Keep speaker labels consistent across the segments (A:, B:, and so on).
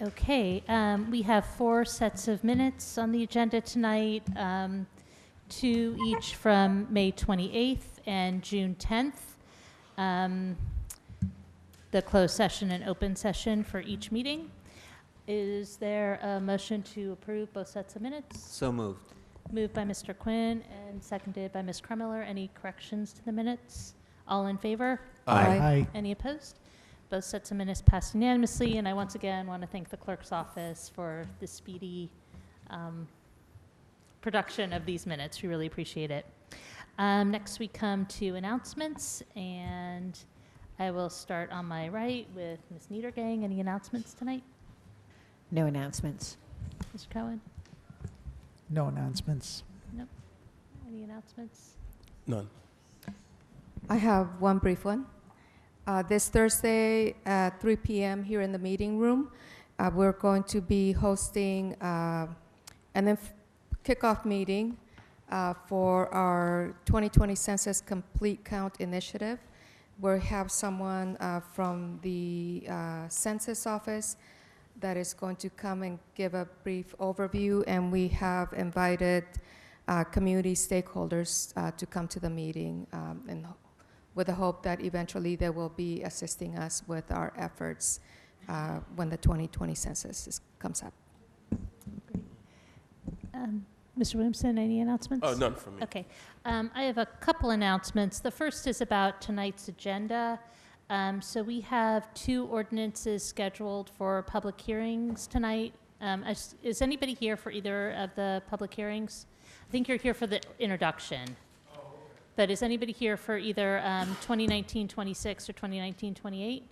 A: Okay, we have 4 sets of minutes on the agenda tonight, 2 each from May 28th and June 10th. The closed session and open session for each meeting. Is there a motion to approve both sets of minutes?
B: So moved.
A: Moved by Mr. Quinn and seconded by Ms. Kremiller. Any corrections to the minutes? All in favor?
C: Aye.
A: Any opposed? Both sets of minutes passed unanimously, and I once again want to thank the clerk's office for the speedy production of these minutes. We really appreciate it. Next we come to announcements, and I will start on my right with Ms. Niedergang. Any announcements tonight?
C: No announcements.
A: Mr. Cohen?
D: No announcements.
A: Nope. Any announcements?
B: None.
E: I have one brief one. This Thursday at 3 p.m. here in the meeting room, we're going to be hosting an kickoff meeting for our 2020 Census Complete Count Initiative. We have someone from the Census Office that is going to come and give a brief overview, and we have invited community stakeholders to come to the meeting and with the hope that eventually they will be assisting us with our efforts when the 2020 census comes up.
A: Mr. Williamson, any announcements?
B: Oh, none from me.
A: Okay. I have a couple announcements. The first is about tonight's agenda. So we have 2 ordinances scheduled for public hearings tonight. Is anybody here for either of the public hearings? I think you're here for the introduction. But is anybody here for either 2019-26 or 2019-28?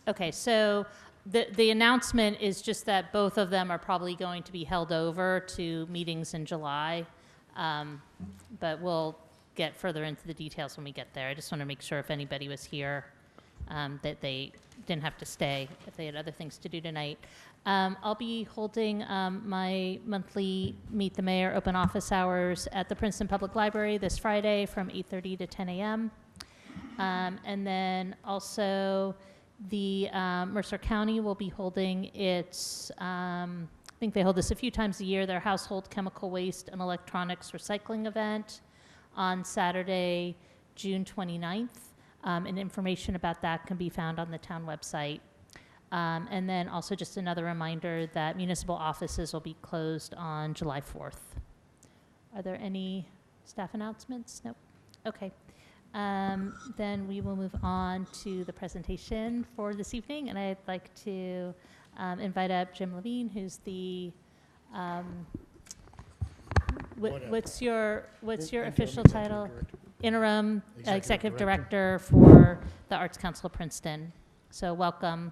A: Okay, so the announcement is just that both of them are probably going to be held over to meetings in July, but we'll get further into the details when we get there. I just want to make sure if anybody was here that they didn't have to stay if they had other things to do tonight. I'll be holding my monthly Meet the Mayor open office hours at the Princeton Public Library this Friday from 8:30 to 10 a.m. And then also the Mercer County will be holding its, I think they hold this a few times a year, their household chemical waste and electronics recycling event on Saturday, June 29th. And information about that can be found on the town website. And then also just another reminder that municipal offices will be closed on July 4th. Are there any staff announcements? Nope. Okay. Then we will move on to the presentation for this evening, and I'd like to invite up Jim Levine, who's the what's your official title? Interim Executive Director for the Arts Council of Princeton. So welcome.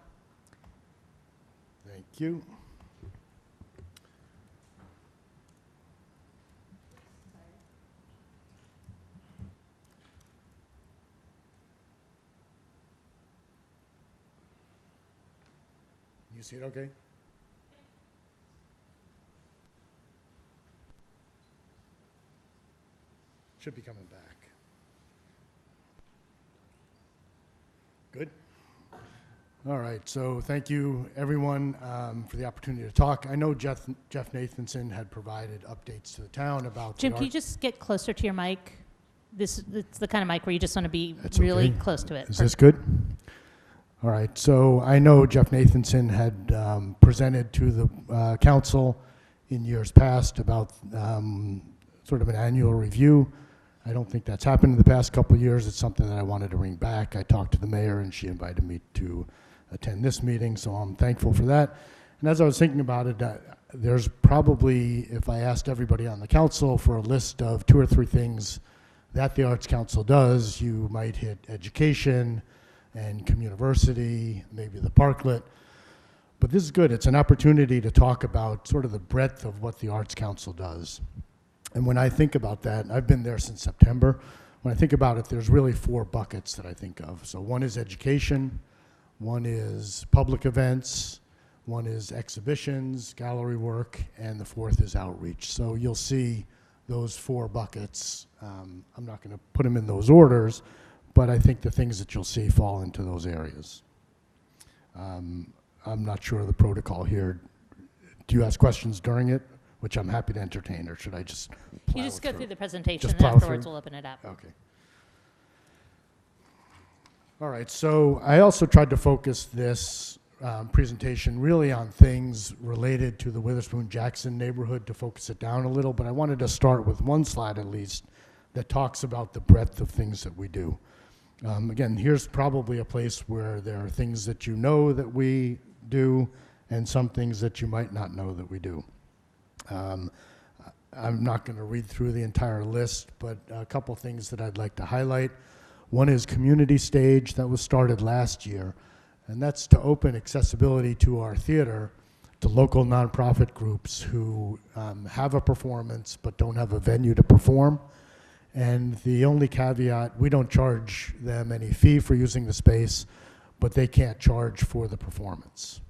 F: Thank you. You see it okay? Should be coming back. Good. All right, so thank you, everyone, for the opportunity to talk. I know Jeff Nathanson had provided updates to the town about
A: Jim, can you just get closer to your mic? It's the kind of mic where you just want to be really close to it.
F: Is this good? All right, so I know Jeff Nathanson had presented to the council in years past about sort of an annual review. I don't think that's happened in the past couple of years. It's something that I wanted to bring back. I talked to the mayor, and she invited me to attend this meeting, so I'm thankful for that. And as I was thinking about it, there's probably, if I asked everybody on the council for a list of 2 or 3 things that the Arts Council does, you might hit education and communiversity, maybe the parklet. But this is good. It's an opportunity to talk about sort of the breadth of what the Arts Council does. And when I think about that, I've been there since September. When I think about it, there's really 4 buckets that I think of. So one is education, one is public events, one is exhibitions, gallery work, and the 4th is outreach. So you'll see those 4 buckets. I'm not going to put them in those orders, but I think the things that you'll see fall into those areas. I'm not sure of the protocol here. Do you ask questions during it, which I'm happy to entertain, or should I just plow
A: You just
F: it
A: go
F: through?
A: through the presentation,
F: Just
A: and
F: plow
A: afterwards
F: through?
A: we'll open it up.
F: Okay. All right, so I also tried to focus this presentation really on things related to the Witherspoon-Jackson neighborhood to focus it down a little, but I wanted to start with one slide at least that talks about the breadth of things that we do. Again, here's probably a place where there are things that you know that we do and some things that you might not know that we do. I'm not going to read through the entire list, but a couple things that I'd like to highlight. One is Community Stage that was started last year, and that's to open accessibility to our theater to local nonprofit groups who have a performance but don't have a venue to perform. And the only caveat, we don't charge them any fee for using the space, but they can't charge for the performance.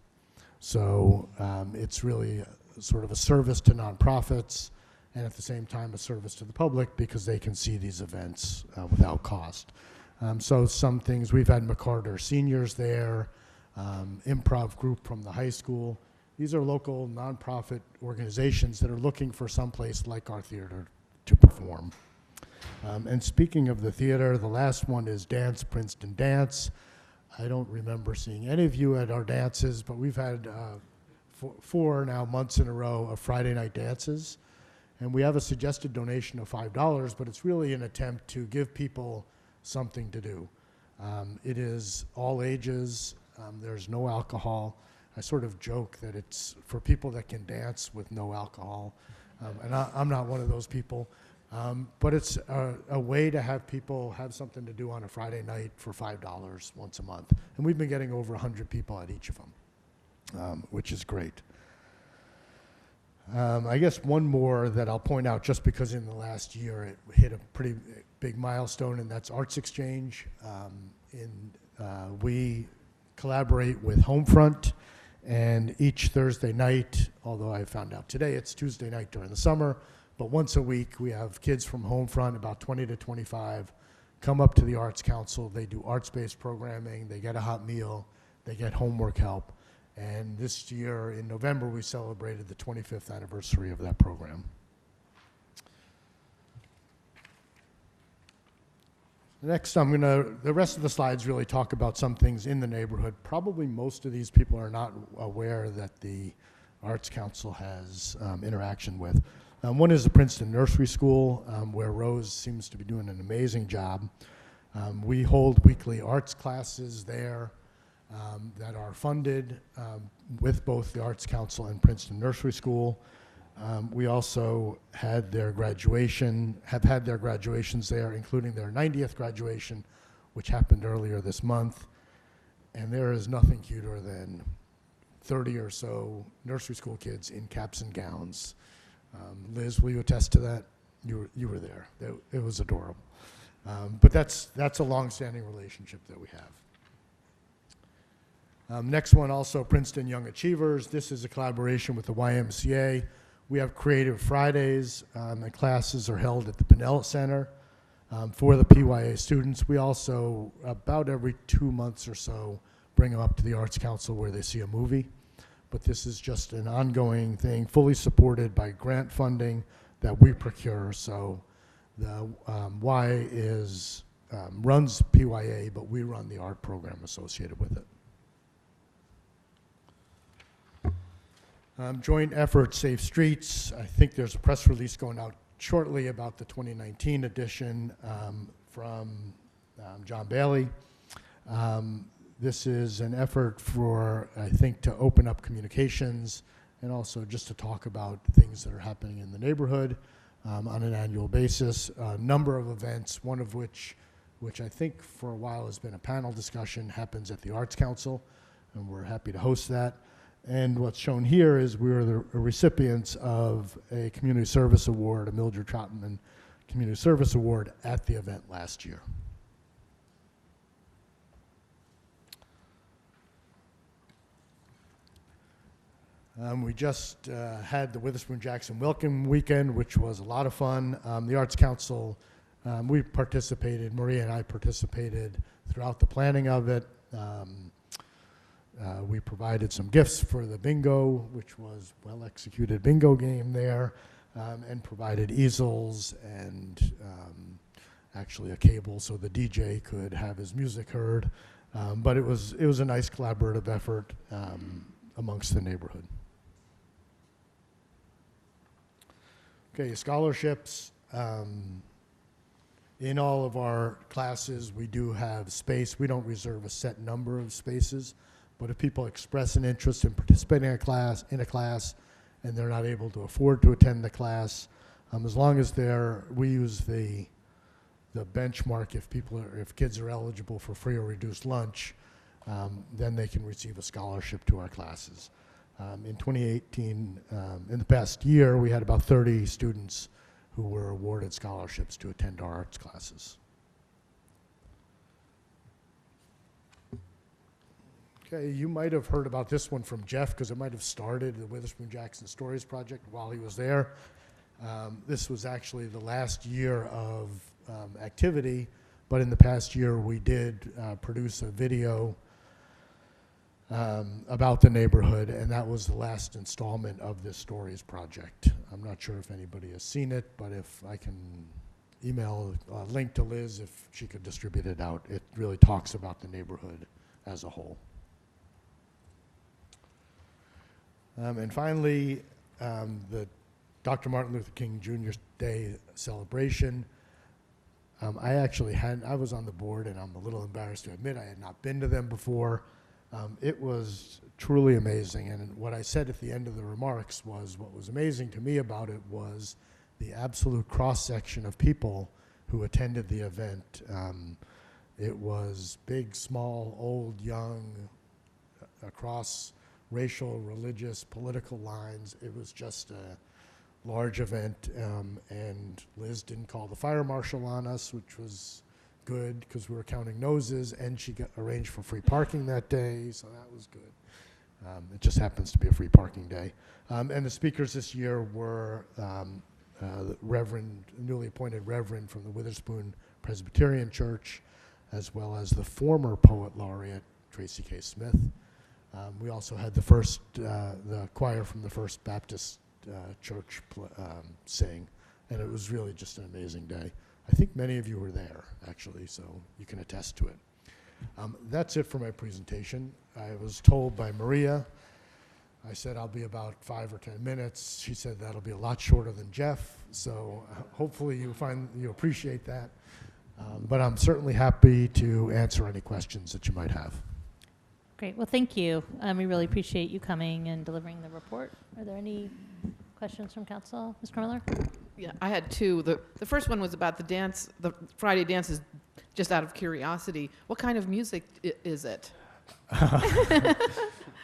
F: So it's really sort of a service to nonprofits and at the same time a service to the public because they can see these events without cost. So some things, we've had McCarter seniors there, improv group from the high school. These are local nonprofit organizations that are looking for some place like our theater to perform. And speaking of the theater, the last one is Dance, Princeton Dance. I don't remember seeing any of you at our dances, but we've had four now months in a row of Friday night dances. And we have a suggested donation of $5, but it's really an attempt to give people something to do. It is all ages. There's no alcohol. I sort of joke that it's for people that can dance with no alcohol. And I'm not one of those people. But it's a way to have people have something to do on a Friday night for $5 once a month. And we've been getting over 100 people at each of them, which is great. I guess one more that I'll point out just because in the last year it hit a pretty big milestone, and that's Arts Exchange. We collaborate with Homefront, and each Thursday night, although I found out today it's Tuesday night during the summer, but once a week we have kids from Homefront, about 20 to 25, come up to the Arts Council. They do arts-based programming, they get a hot meal, they get homework help. And this year in November we celebrated the 25th anniversary of that program. Next, the rest of the slides really talk about some things in the neighborhood. Probably most of these people are not aware that the Arts Council has interaction with. One is the Princeton Nursery School, where Rose seems to be doing an amazing job. We hold weekly arts classes there that are funded with both the Arts Council and Princeton Nursery School. We also had their graduation, have had their graduations there, including their 90th graduation, which happened earlier this month. And there is nothing cuter than 30 or so nursery school kids in caps and gowns. Liz, will you attest to that? You were there. It was adorable. But that's a long-standing relationship that we have. Next one, also Princeton Young Achievers. This is a collaboration with the YMCA. We have Creative Fridays. The classes are held at the Pinnell Center for the PYA students. We also, about every 2 months or so, bring them up to the Arts Council where they see a movie. But this is just an ongoing thing, fully supported by grant funding that we procure. So the Y runs PYA, but we run the art program associated with it. Joint effort, Safe Streets. I think there's a press release going out shortly about the 2019 edition from John Bailey. This is an effort for, I think, to open up communications and also just to talk about things that are happening in the neighborhood on an annual basis. A number of events, one of which I think for a while has been a panel discussion, happens at the Arts Council, and we're happy to host that. And what's shown here is we were the recipients of a community service award, a Mildred Troutman Community Service Award at the event last year. We just had the Witherspoon-Jackson Welcome Weekend, which was a lot of fun. The Arts Council, we participated, Maria and I participated throughout the planning of it. We provided some gifts for the bingo, which was well-executed bingo game there, and provided easels and actually a cable so the DJ could have his music heard. But it was a nice collaborative effort amongst the neighborhood. Okay, scholarships. In all of our classes, we do have space. We don't reserve a set number of spaces, but if people express an interest in participating in a class, and they're not able to afford to attend the class, as long as we use the benchmark, if kids are eligible for free or reduced lunch, then they can receive a scholarship to our classes. In 2018, in the past year, we had about 30 students who were awarded scholarships to attend our arts classes. Okay, you might have heard about this one from Jeff because it might have started the Witherspoon Jackson Stories Project while he was there. This was actually the last year of activity, but in the past year we did produce a video about the neighborhood, and that was the last installment of this Stories Project. I'm not sure if anybody has seen it, but if I can email a link to Liz if she could distribute it out. It really talks about the neighborhood as a whole. And finally, the Dr. Martin Luther King Jr. Day celebration. I was on the board, and I'm a little embarrassed to admit I had not been to them before. It was truly amazing, and what I said at the end of the remarks was what was amazing to me about it was the absolute cross-section of people who attended the event. It was big, small, old, young, across racial, religious, political lines. It was just a large event, and Liz didn't call the fire marshal on us, which was good because we were counting noses, and she got arranged for free parking that day, so that was good. It just happens to be a free parking day. And the speakers this year were the newly appointed Reverend from the Witherspoon Presbyterian Church, as well as the former Poet Laureate, Tracy K. Smith. We also had the choir from the First Baptist Church sing, and it was really just an amazing day. I think many of you were there, actually, so you can attest to it. That's it for my presentation. I was told by Maria, I said I'll be about 5 or 10 minutes. She said that'll be a lot shorter than Jeff, so hopefully you appreciate that. But I'm certainly happy to answer any questions that you might have.
A: Great. Well, thank you. We really appreciate you coming and delivering the report. Are there any questions from council? Ms. Miller?
B: Yeah, I had two. The first one was about the dance, the Friday dances, just out of curiosity. What kind of music is it?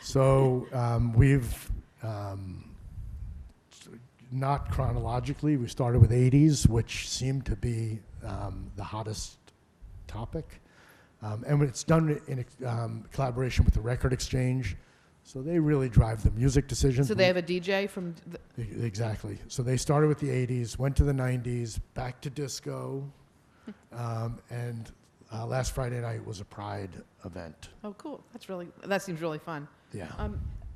F: So we've, not chronologically, we started with 80s, which seemed to be the hottest topic. And it's done in collaboration with the Record Exchange. So they really drive the music decisions.
B: So they have a DJ from...
F: Exactly. So they started with the 80s, went to the 90s, back to disco, and last Friday night was a Pride event.
B: Oh, cool. That seems really fun.
F: Yeah.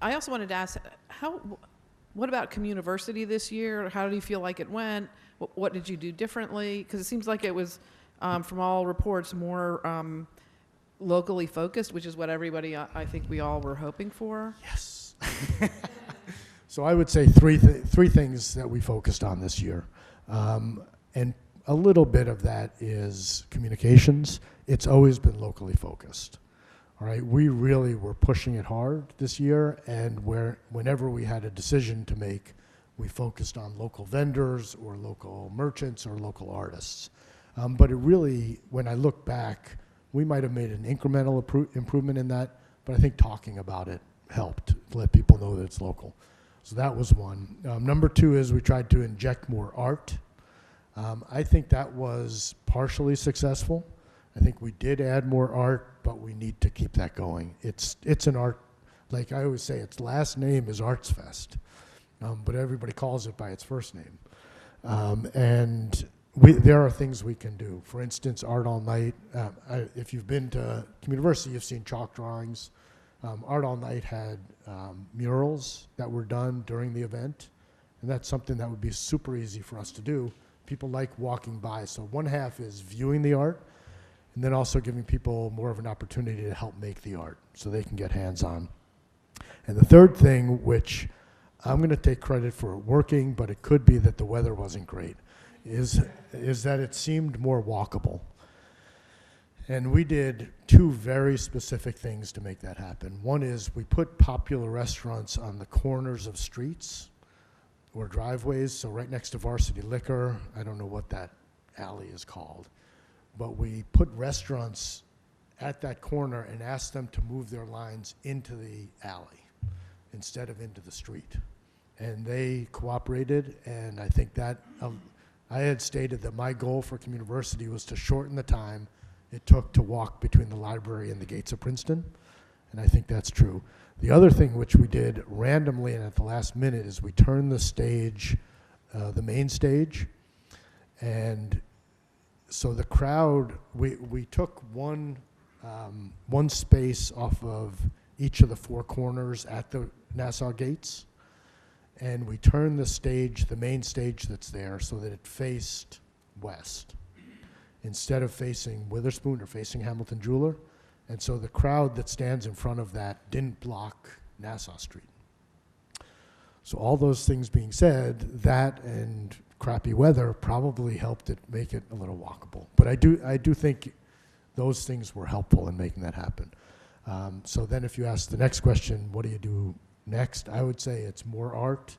B: I also wanted to ask, what about Communiversity this year? How do you feel like it went? What did you do differently? Because it seems like it was, from all reports, more locally focused, which is what everybody, I think we all were hoping for.
F: Yes. So I would say three things that we focused on this year. And a little bit of that is communications. It's always been locally focused. All right, we really were pushing it hard this year, and whenever we had a decision to make, we focused on local vendors or local merchants or local artists. But it really, when I look back, we might have made an incremental improvement in that, but I think talking about it helped to let people know that it's local. So that was one. Number two is we tried to inject more art. I think that was partially successful. I think we did add more art, but we need to keep that going. It's an art, like I always say, its last name is Arts Fest, but everybody calls it by its first name. And there are things we can do. For instance, Art All Night. If you've been to Community, you've seen chalk drawings. Art All Night had murals that were done during the event, and that's something that would be super easy for us to do. People like walking by, so one half is viewing the art, and then also giving people more of an opportunity to help make the art so they can get hands-on. And the third thing, which I'm going to take credit for it working, but it could be that the weather wasn't great, is that it seemed more walkable. And we did two very specific things to make that happen. One is we put popular restaurants on the corners of streets or driveways, so right next to Varsity Liquor, I don't know what that alley is called, but we put restaurants at that corner and asked them to move their lines into the alley instead of into the street. And they cooperated, and I think that, I had stated that my goal for Communiversity was to shorten the time it took to walk between the library and the gates of Princeton, and I think that's true. The other thing which we did randomly and at the last minute is we turned the stage, the main stage, and so the crowd, we took one space off of each of the four corners at the Nassau gates, and we turned the stage, the main stage that's there, so that it faced west instead of facing Witherspoon or facing Hamilton Jeweler. And so the crowd that stands in front of that didn't block Nassau Street. So all those things being said, that and crappy weather probably helped it make it a little walkable. But I do think those things were helpful in making that happen. So then if you ask the next question, what do you do next? I would say it's more art.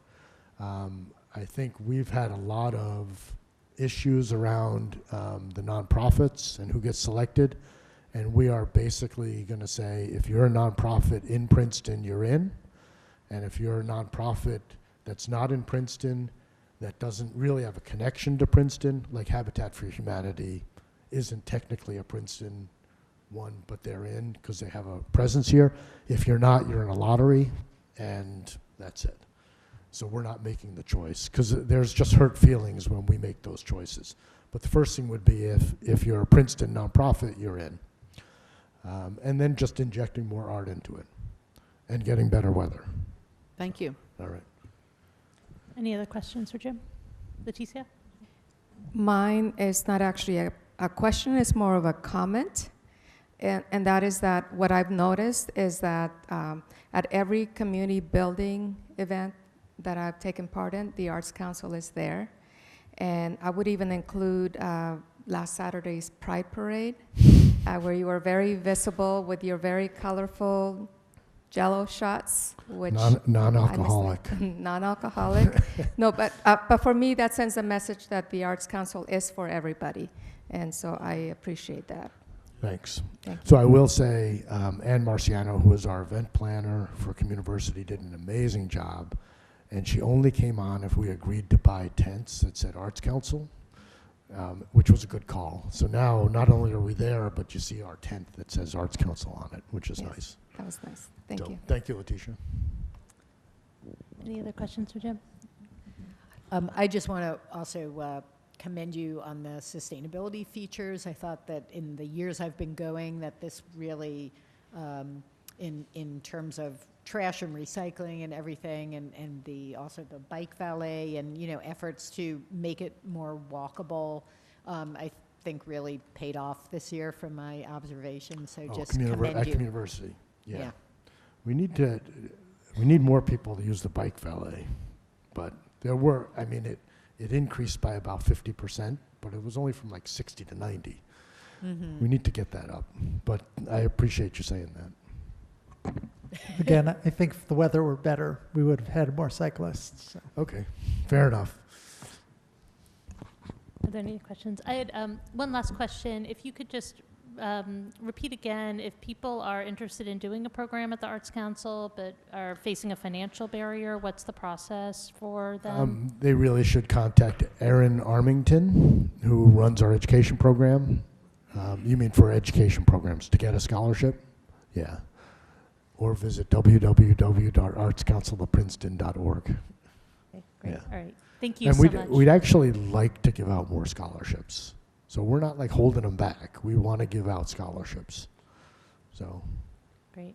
F: I think we've had a lot of issues around the nonprofits and who gets selected. And we are basically going to say, if you're a nonprofit in Princeton, you're in. And if you're a nonprofit that's not in Princeton, that doesn't really have a connection to Princeton, like Habitat for Humanity isn't technically a Princeton one, but they're in because they have a presence here. If you're not, you're in a lottery, and that's it. So we're not making the choice, because there's just hurt feelings when we make those choices. But the first thing would be if you're a Princeton nonprofit, you're in. And then just injecting more art into it and getting better weather.
B: Thank you.
F: All right.
A: Any other questions for Jim? Leticia?
E: Mine is not actually a question, it's more of a comment. And that is that what I've noticed is that at every community building event that I've taken part in, the Arts Council is there. And I would even include last Saturday's Pride Parade, where you were very visible with your very colorful Jell-O shots, which
F: Non-alcoholic.
E: Non-alcoholic. No, but for me, that sends a message that the Arts Council is for everybody, and so I appreciate that.
F: Thanks.
E: Thank you.
F: So I will say, Ann Marciano, who is our event planner for Communiversity, did an amazing job, and she only came on if we agreed to buy tents that said Arts Council, which was a good call. So now, not only are we there, but you see our tent that says Arts Council on it, which is
E: Yes,
F: nice.
E: That was nice. Thank
F: So,
E: you.
F: Thank you, Leticia.
A: Any other questions for Jim?
G: I just want to also commend you on the sustainability features. I thought that in the years I've been going, that this really, in terms of trash and recycling and everything, and also the bike valet and efforts to make it more walkable, I think really paid off this year from my observation. So just commend
F: at
G: you.
F: Communiversity, yeah.
G: Yeah.
F: We need more people to use the bike valet, but there were, it increased by about 50%, but it was only from like 60 to 90.
G: Mm-hmm.
F: We need to get that up, but I appreciate you saying that.
D: Again, I think if the weather were better, we would have had more cyclists. So.
F: Okay, fair enough.
A: Are there any questions? I had one last question. If you could just repeat again, if people are interested in doing a program at the Arts Council but are facing a financial barrier, what's the process for them?
F: They really should contact Erin Armington, who runs our education program. You mean for education programs, to get a scholarship? Yeah. Or visit www.artscouncilofprinceton.org.
A: Okay, great.
F: Yeah.
A: All right. Thank you
F: And
A: so much.
F: we'd actually like to give out more scholarships. So we're not like holding them back. We want to give out scholarships. So,
A: Great.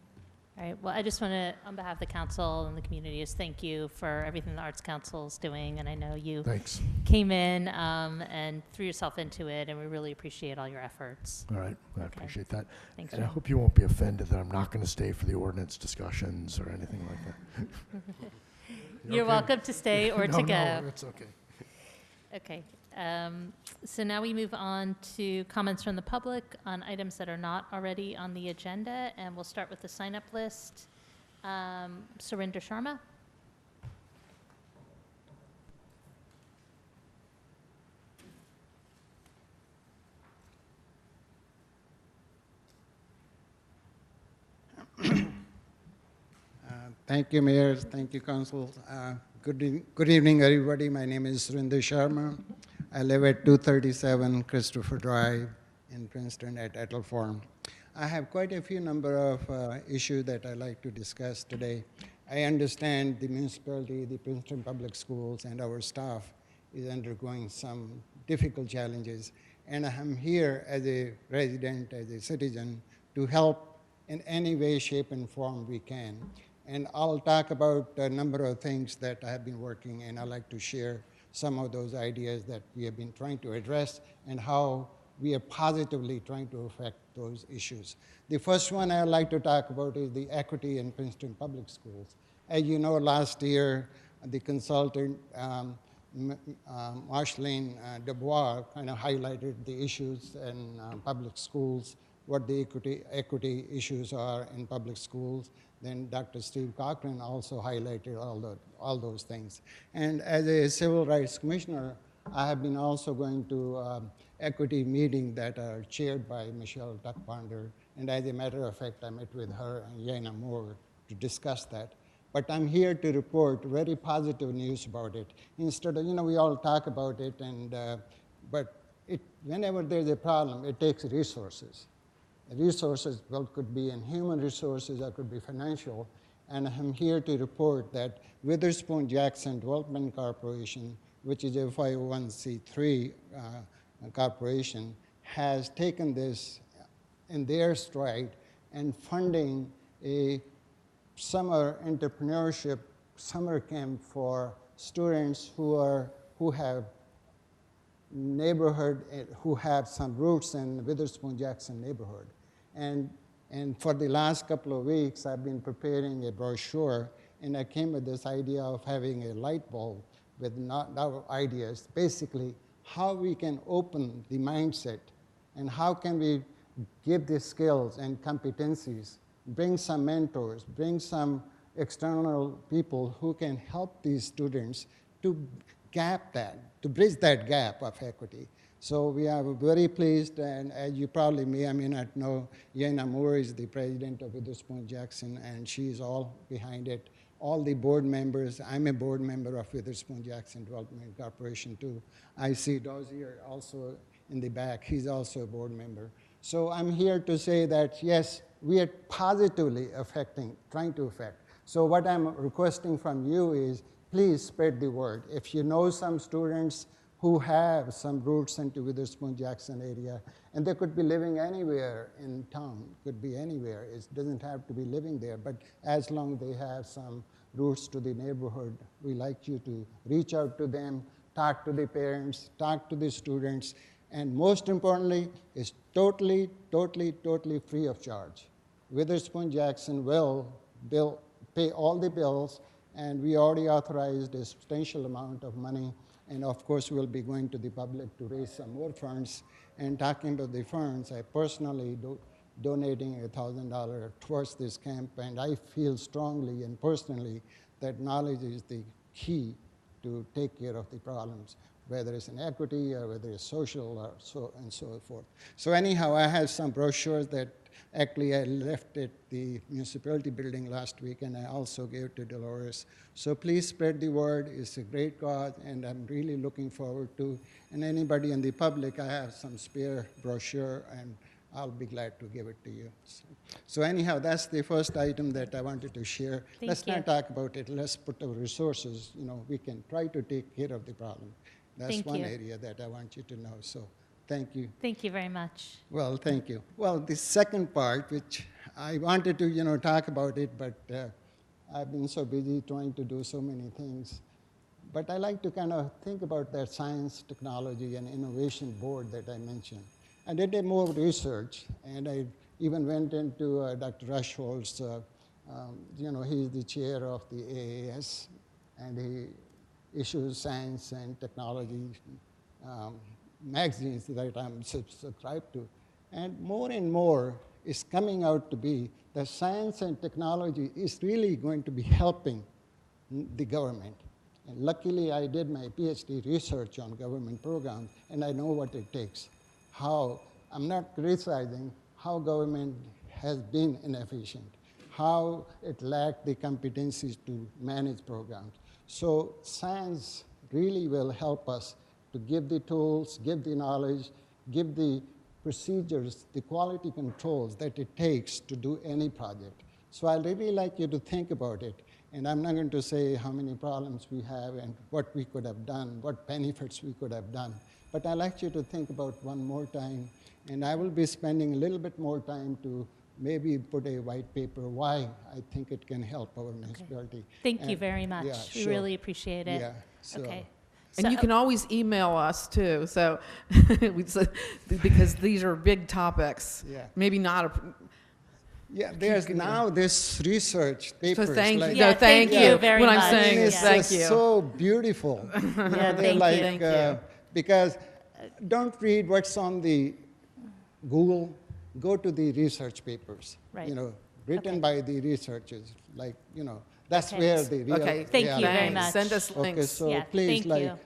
A: All right, well, I just want to, on behalf of the council and the community, just thank you for everything the Arts Council is doing. And I know you
F: Thanks.
A: came in and threw yourself into it, and we really appreciate all your efforts.
F: All right, I
A: Okay.
F: appreciate that.
A: Thanks,
F: And I
A: Jim.
F: hope you won't be offended that I'm not going to stay for the ordinance discussions or anything like that.
A: You're
F: okay?
A: welcome to stay or to go.
F: No, it's okay.
A: Okay, so now we move on to comments from the public on items that are not already on the agenda, and we'll start with the sign-up list. Surinder Sharma?
H: Thank you, Mayor. Thank you, Council. Good evening, everybody. My name is Surinder Sharma. I live at 237 Christopher Drive in Princeton at Ethel Farm. I have quite a few number of issues that I'd like to discuss today. I understand the municipality, the Princeton Public Schools, and our staff is undergoing some difficult challenges. And I'm here as a resident, as a citizen, to help in any way, shape, and form we can. And I'll talk about a number of things that I have been working, and I'd like to share some of those ideas that we have been trying to address and how we are positively trying to affect those issues. The first one I'd like to talk about is the equity in Princeton Public Schools. As you know, last year, the consultant, Marceline Dubois, kind of highlighted the issues in public schools, what the equity issues are in public schools. Then Dr. Steve Cochran also highlighted all those things. And as a civil rights commissioner, I have been also going to equity meetings that are chaired by Michelle Duckponder. And as a matter of fact, I met with her and Yana Moore to discuss that. But I'm here to report very positive news about it. Instead of, we all talk about it, but whenever there's a problem, it takes resources. Resources, well, could be in human resources or could be financial. And I'm here to report that Witherspoon Jackson Development Corporation, which is a 501c3 corporation, has taken this in their stride and funding a summer entrepreneurship summer camp for students who have neighborhood, who have some roots in Witherspoon Jackson neighborhood. And for the last couple of weeks, I've been preparing a brochure, and I came with this idea of having a light bulb with our ideas, basically how we can open the mindset and how can we give the skills and competencies, bring some mentors, bring some external people who can help these students to bridge that gap of equity. So we are very pleased, and as you probably may or may not know, Yana Moore is the president of Witherspoon Jackson, and she's all behind it. All the board members, I'm a board member of Witherspoon Jackson Development Corporation too. I see Dozier also in the back, he's also a board member. So I'm here to say that yes, we are positively trying to affect. So what I'm requesting from you is, please spread the word. If you know some students who have some roots into Witherspoon Jackson area, and they could be living anywhere in town, could be anywhere. It doesn't have to be living there, but as long as they have some roots to the neighborhood, we like you to reach out to them, talk to the parents, talk to the students, and most importantly, it's totally free of charge. Witherspoon Jackson will pay all the bills, and we already authorized a substantial amount of money. And of course, we'll be going to the public to raise some more funds. And talking about the funds, I personally donating $1,000 towards this camp. And I feel strongly and personally that knowledge is the key to take care of the problems, whether it's in equity or whether it's social or so and so forth. So anyhow, I have some brochures that actually I left at the municipality building last week, and I also gave to Dolores. So please spread the word. It's a great cause, and I'm really looking forward to. And anybody in the public, I have some spare brochure, and I'll be glad to give it to you. So anyhow, that's the first item that I wanted to share. Let's not talk about it. Let's put our resources. We can try to take care of the problem. That's one area that I want you to know. So thank you.
A: Thank you very much.
H: Well, thank you. Well, the second part, which I wanted to, talk about it, but I've been so busy trying to do so many things. But I like to kind of think about that science, technology, and innovation board that I mentioned. I did more research, and I even went into Dr. Rushhold's, he's the chair of the AAS, and he issues science and technology magazines that I'm subscribed to. And more is coming out to be that science and technology is really going to be helping the government. And luckily, I did my PhD research on government programs, and I know what it takes. I'm not criticizing how government has been inefficient, how it lacked the competencies to manage programs. So science really will help us to give the tools, give the knowledge, give the procedures, the quality controls that it takes to do any project. So I'd really like you to think about it. And I'm not going to say how many problems we have and what we could have done, what benefits we could have done. But I'd like you to think about one more time. And I will be spending a little bit more time to maybe put a white paper why I think it can help our municipality.
A: Thank you very much.
H: Yeah,
A: We
H: sure.
A: really appreciate it.
H: Yeah, so-
A: Okay.
B: And you can always email us too, so, because these are big topics.
H: Yeah.
B: Maybe not a,
H: Yeah, there's now this research
B: so
H: papers.
B: thank you,
H: like,
A: Yeah,
B: no, thank
A: thank
B: you.
A: you very
B: What I'm
A: much.
B: saying is
H: It's
A: Yeah.
B: thank you.
H: so beautiful.
A: Yeah,
H: They're
A: thank you.
H: like,
B: Thank you.
H: Because don't read what's on the Google, go to the research papers.
A: Right.
H: Written
A: Okay.
H: by the researchers, that's
A: Okay.
H: where the real.
B: Okay,
A: Thank you very
B: thanks.
A: much.
B: Send us
H: Okay,
B: links.
H: so
A: Yeah,
H: please,
A: thank you.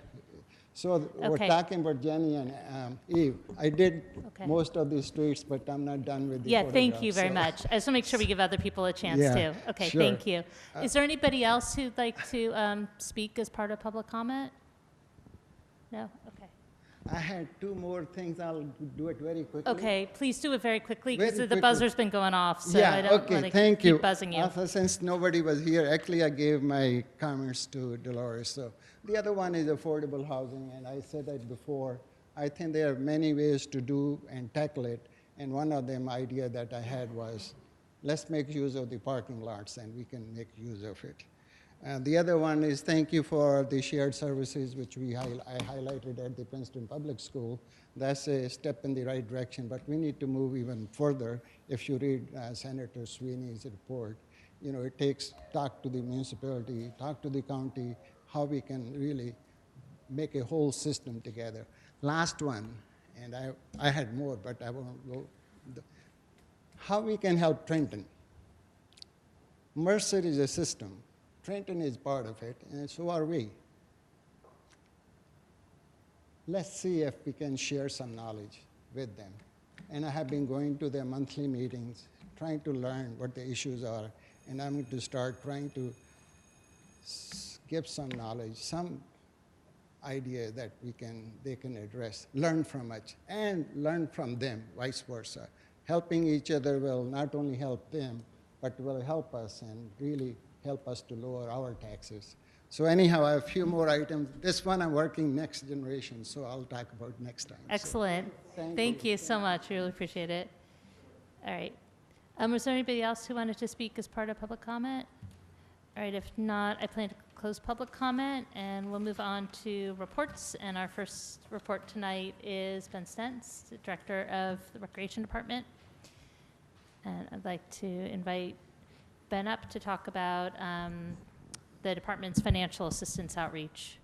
H: so we're
A: Okay.
H: talking about Jenny and Eve. I did
A: Okay.
H: most of the streets, but I'm not done with the
A: Yeah, thank you
H: photographs,
A: very
H: so-
A: much. I just want to make sure we give other people a chance
H: Yeah,
A: too. Okay,
H: sure.
A: thank you. Is there anybody else who'd like to speak as part of public comment? No? Okay.
H: I had two more things. I'll do it very quickly.
A: Okay, please do it very quickly because
H: Very
A: the
H: quickly.
A: buzzer's been going off, so
H: Yeah,
A: I don't
H: okay,
A: want to
H: thank
A: keep
H: you.
A: buzzing you.
H: Since nobody was here, actually I gave my comments to Dolores. So the other one is affordable housing, and I said that before. I think there are many ways to do and tackle it, and one of them idea that I had was, let's make use of the parking lots, and we can make use of it. The other one is thank you for the shared services, which I highlighted at the Princeton Public School. That's a step in the right direction, but we need to move even further. If you read Senator Sweeney's report, it takes talk to the municipality, talk to the county, how we can really make a whole system together. Last one, and I had more, but I won't go. How we can help Trenton. Mercer is a system. Trenton is part of it, and so are we. Let's see if we can share some knowledge with them. And I have been going to their monthly meetings, trying to learn what the issues are, and I'm going to start trying to give some knowledge, some idea that they can address, learn from us, and learn from them, vice versa. Helping each other will not only help them, but will help us and really help us to lower our taxes. So anyhow, I have a few more items. This one I'm working next generation, so I'll talk about next time. So,
A: Excellent. Thank you so much. We really appreciate it. All right. Was there anybody else who wanted to speak as part of public comment? All right, if not, I plan to close public comment, and we'll move on to reports. And our first report tonight is Ben Stentz, the Director of the Recreation Department. And I'd like to invite Ben up to talk about the department's financial assistance outreach.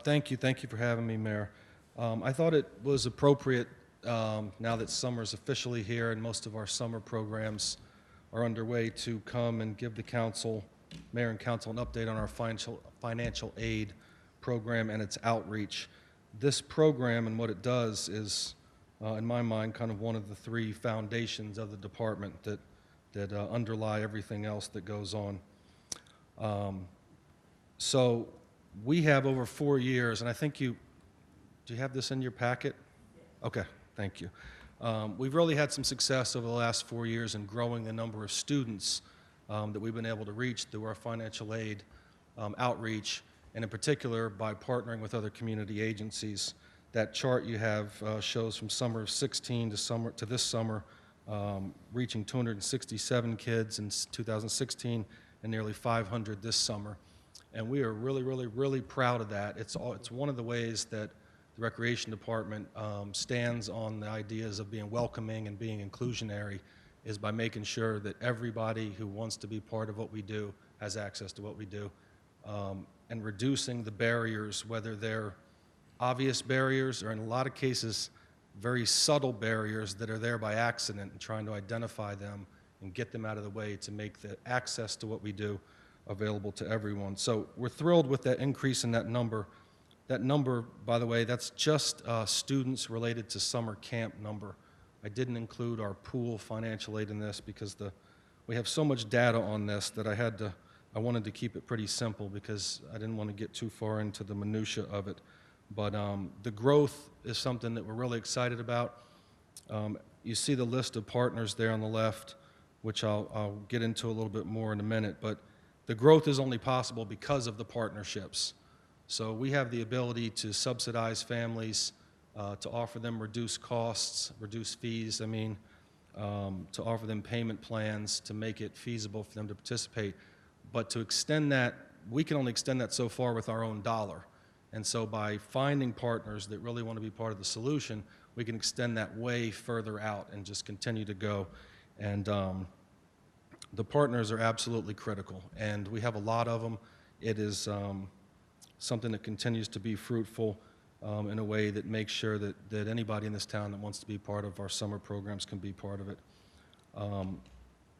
I: Thank you for having me, Mayor. I thought it was appropriate, now that summer's officially here and most of our summer programs are underway, to come and give the council, Mayor and Council, an update on our financial aid program and its outreach. This program and what it does is, in my mind, kind of one of the three foundations of the department that underlie everything else that goes on. So we have over 4 years, and I think do you have this in your packet? Okay, thank you. We've really had some success over the last 4 years in growing the number of students that we've been able to reach through our financial aid outreach, and in particular by partnering with other community agencies. That chart you have shows from summer of 16 to this summer reaching 267 kids in 2016 and nearly 500 this summer. And we are really, really, really proud of that. It's one of the ways that the Recreation Department stands on the ideas of being welcoming and being inclusionary, is by making sure that everybody who wants to be part of what we do has access to what we do, and reducing the barriers, whether they're obvious barriers or in a lot of cases very subtle barriers that are there by accident, and trying to identify them and get them out of the way to make the access to what we do available to everyone. So we're thrilled with that increase in that number. That number, by the way, that's just students related to summer camp number. I didn't include our pool financial aid in this because we have so much data on this that I wanted to keep it pretty simple because I didn't want to get too far into the minutia of it. But the growth is something that we're really excited about. You see the list of partners there on the left, which I'll get into a little bit more in a minute, but the growth is only possible because of the partnerships. So we have the ability to subsidize families, to offer them reduced costs, reduced fees, to offer them payment plans to make it feasible for them to participate. But to extend that, we can only extend that so far with our own dollar. And so by finding partners that really want to be part of the solution, we can extend that way further out and just continue to go. And the partners are absolutely critical, and we have a lot of them. It is something that continues to be fruitful in a way that makes sure that anybody in this town that wants to be part of our summer programs can be part of it.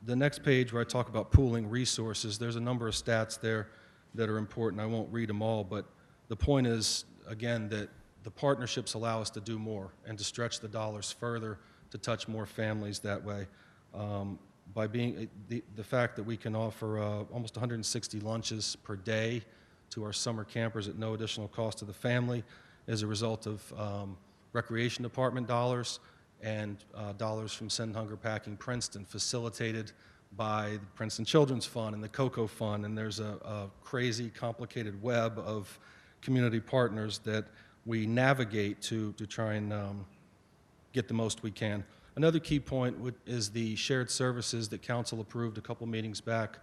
I: The next page where I talk about pooling resources, there's a number of stats there that are important. I won't read them all, but the point is, again, that the partnerships allow us to do more and to stretch the dollars further to touch more families that way. By being the fact that we can offer almost 160 lunches per day to our summer campers at no additional cost to the family as a result of Recreation Department dollars and dollars from Send Hunger Packing Princeton, facilitated by the Princeton Children's Fund and the COCO Fund, and there's a crazy, complicated web of community partners that we navigate to try and get the most we can. Another key point is the shared services that Council approved a couple meetings back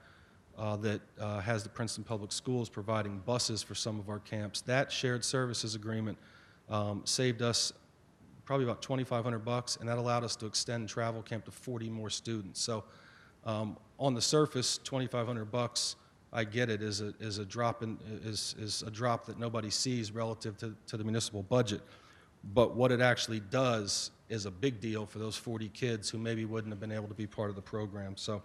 I: that has the Princeton Public Schools providing buses for some of our camps. That shared services agreement saved us probably about $2,500, and that allowed us to extend travel camp to 40 more students. So on the surface, $2,500, I get it, is a drop that nobody sees relative to the municipal budget. But what it actually does is a big deal for those 40 kids who maybe wouldn't have been able to be part of the program. So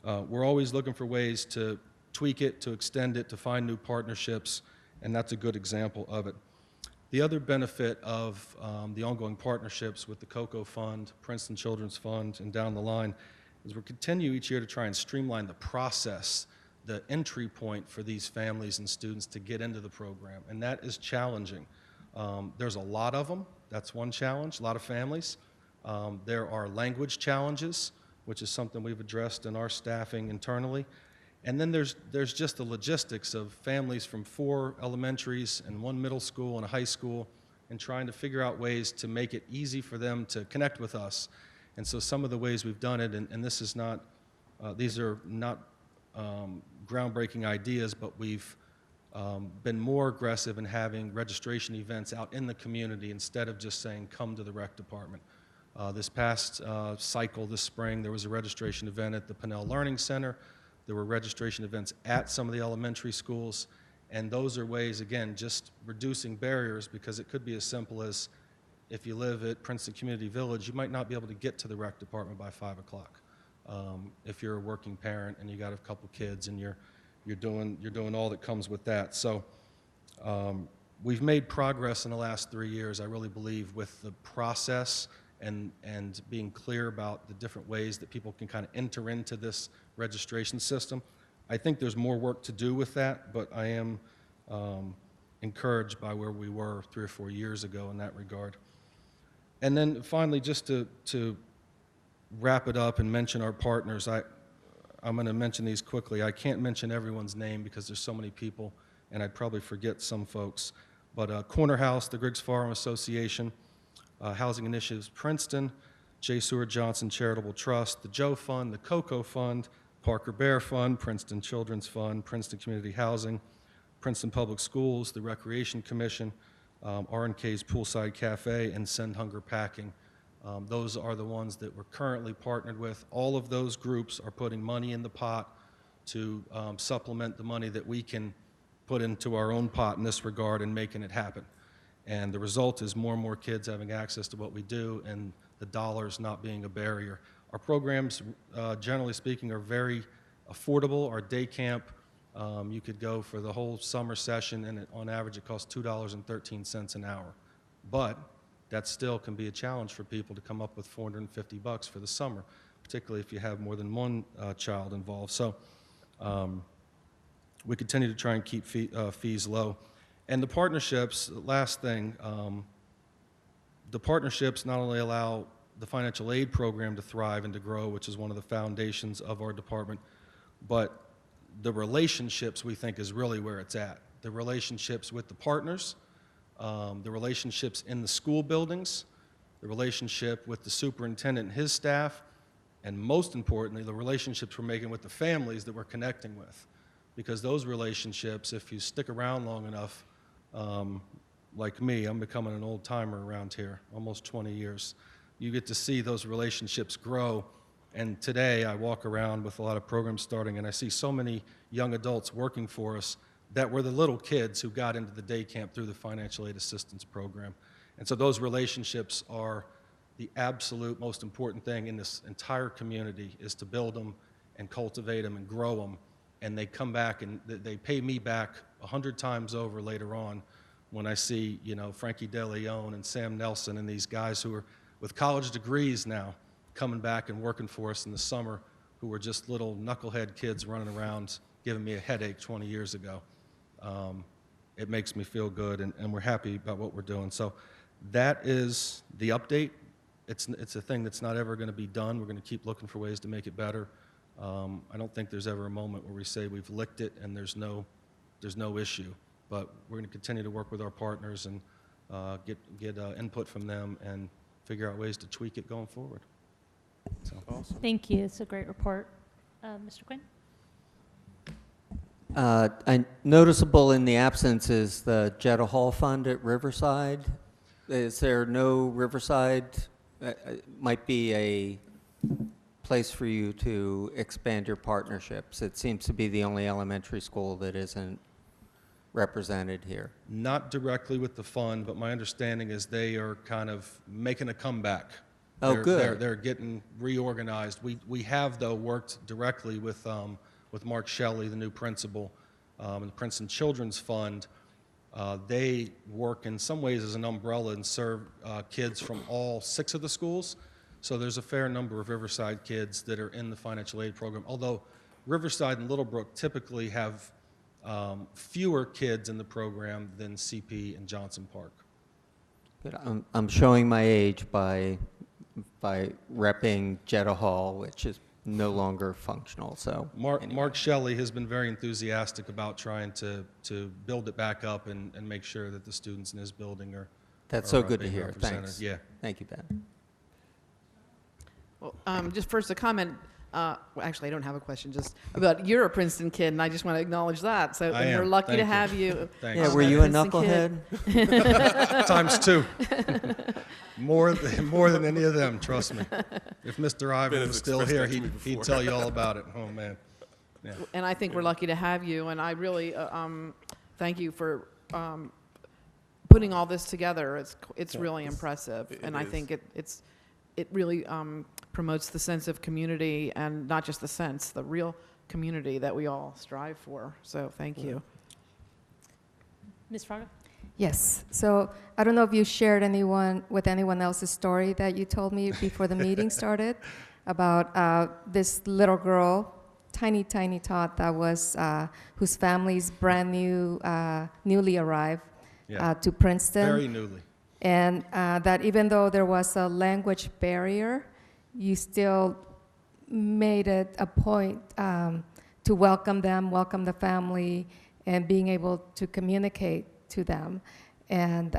I: we're always looking for ways to tweak it, to extend it, to find new partnerships, and that's a good example of it. The other benefit of the ongoing partnerships with the COCO Fund, Princeton Children's Fund, and down the line is we continue each year to try and streamline the process, the entry point for these families and students to get into the program, and that is challenging. There's a lot of them. That's one challenge, a lot of families. There are language challenges, which is something we've addressed in our staffing internally. And then there's just the logistics of families from 4 elementaries and 1 middle school and a high school, and trying to figure out ways to make it easy for them to connect with us. And so some of the ways we've done it, and this is not, these are not groundbreaking ideas, but we've been more aggressive in having registration events out in the community instead of just saying, come to the rec department. This past cycle, this spring, there was a registration event at the Pinnell Learning Center. There were registration events at some of the elementary schools, and those are ways, again, just reducing barriers, because it could be as simple as if you live at Princeton Community Village, you might not be able to get to the rec department by 5 o'clock. If you're a working parent and you got a couple kids and you're doing all that comes with that. So we've made progress in the last 3 years, I really believe, with the process and being clear about the different ways that people can kind of enter into this registration system. I think there's more work to do with that, but I am encouraged by where we were 3 or 4 years ago in that regard. And then finally, just to wrap it up and mention our partners, I'm going to mention these quickly. I can't mention everyone's name because there's so many people, and I'd probably forget some folks. But Corner House, the Griggs Farm Association, Housing Initiatives Princeton, J. Seward Johnson Charitable Trust, the Joe Fund, the Cocoa Fund, Parker Bear Fund, Princeton Children's Fund, Princeton Community Housing, Princeton Public Schools, the Recreation Commission, R&K's Poolside Cafe, and Send Hunger Packing. Those are the ones that we're currently partnered with. All of those groups are putting money in the pot to supplement the money that we can put into our own pot in this regard and making it happen. And the result is more and more kids having access to what we do and the dollars not being a barrier. Our programs, generally speaking, are very affordable. Our day camp, you could go for the whole summer session, and on average it costs $2.13 an hour. But that still can be a challenge for people to come up with $450 for the summer, particularly if you have more than one child involved. So we continue to try and keep fees low. And the partnerships, last thing, the partnerships not only allow the financial aid program to thrive and to grow, which is one of the foundations of our department, but the relationships we think is really where it's at. The relationships with the partners, the relationships in the school buildings, the relationship with the superintendent and his staff, and most importantly, the relationships we're making with the families that we're connecting with. Because those relationships, if you stick around long enough, like me, I'm becoming an old timer around here, almost 20 years. You get to see those relationships grow. And today I walk around with a lot of programs starting, and I see so many young adults working for us that were the little kids who got into the day camp through the financial aid assistance program. And so those relationships are the absolute most important thing in this entire community, is to build them and cultivate them and grow them. And they come back and they pay me back 100 times over later on when I see, you know, Frankie De Leon and Sam Nelson and these guys who are with college degrees now coming back and working for us in the summer, who were just little knucklehead kids running around giving me a headache 20 years ago. It makes me feel good, and we're happy about what we're doing. So that is the update. It's a thing that's not ever going to be done. We're going to keep looking for ways to make it better. I don't think there's ever a moment where we say we've licked it and there's no issue. But we're going to continue to work with our partners and get input from them and figure out ways to tweak it going forward. So.
B: Awesome.
A: Thank you. It's a great report. Mr. Quinn?
J: Noticeable in the absence is the Jetta Hall Fund at Riverside. Is there no Riverside? Might be a place for you to expand your partnerships. It seems to be the only elementary school that isn't represented here.
I: Not directly with the fund, but my understanding is they are kind of making a comeback.
J: Oh, good.
I: They're getting reorganized. We have, though, worked directly with Mark Shelley, the new principal, and the Princeton Children's Fund. They work in some ways as an umbrella and serve kids from all 6 of the schools. So there's a fair number of Riverside kids that are in the financial aid program, although Riverside and Littlebrook typically have fewer kids in the program than CP and Johnson Park.
J: Good. I'm showing my age by repping Jetta Hall, which is no longer functional. So anyway.
I: Mark Shelley has been very enthusiastic about trying to build it back up and make sure that the students in his building are.
J: That's
I: are
J: so good to
I: being
J: hear.
I: represented.
J: Thanks.
I: Yeah.
J: Thank you, Ben.
B: Well, just first a comment. Well, actually, I don't have a question. Just about you're a Princeton kid, and I just want to acknowledge that. So
I: I
B: we're
I: am.
B: lucky
I: Thank
B: to
I: you.
B: have you.
I: Thanks.
J: Yeah, were you a
B: Princeton
J: knucklehead?
I: Times 2. more than any of them, trust me. If Mr. Ivan was still here, he'd tell you all about it. Oh, man. Yeah.
B: And I think we're lucky to have you. And I really thank you for putting all this together. It's really impressive. And I think it really promotes the sense of community, and not just the sense, the real community that we all strive for. So thank you.
A: Ms. Fraga?
E: Yes. So I don't know if you shared with anyone else's story that you told me before the meeting started about this little girl, tiny tot, that was whose family's brand new, newly arrived to Princeton.
I: Very newly.
E: And that even though there was a language barrier, you still made it a point to welcome them, welcome the family, and being able to communicate to them. And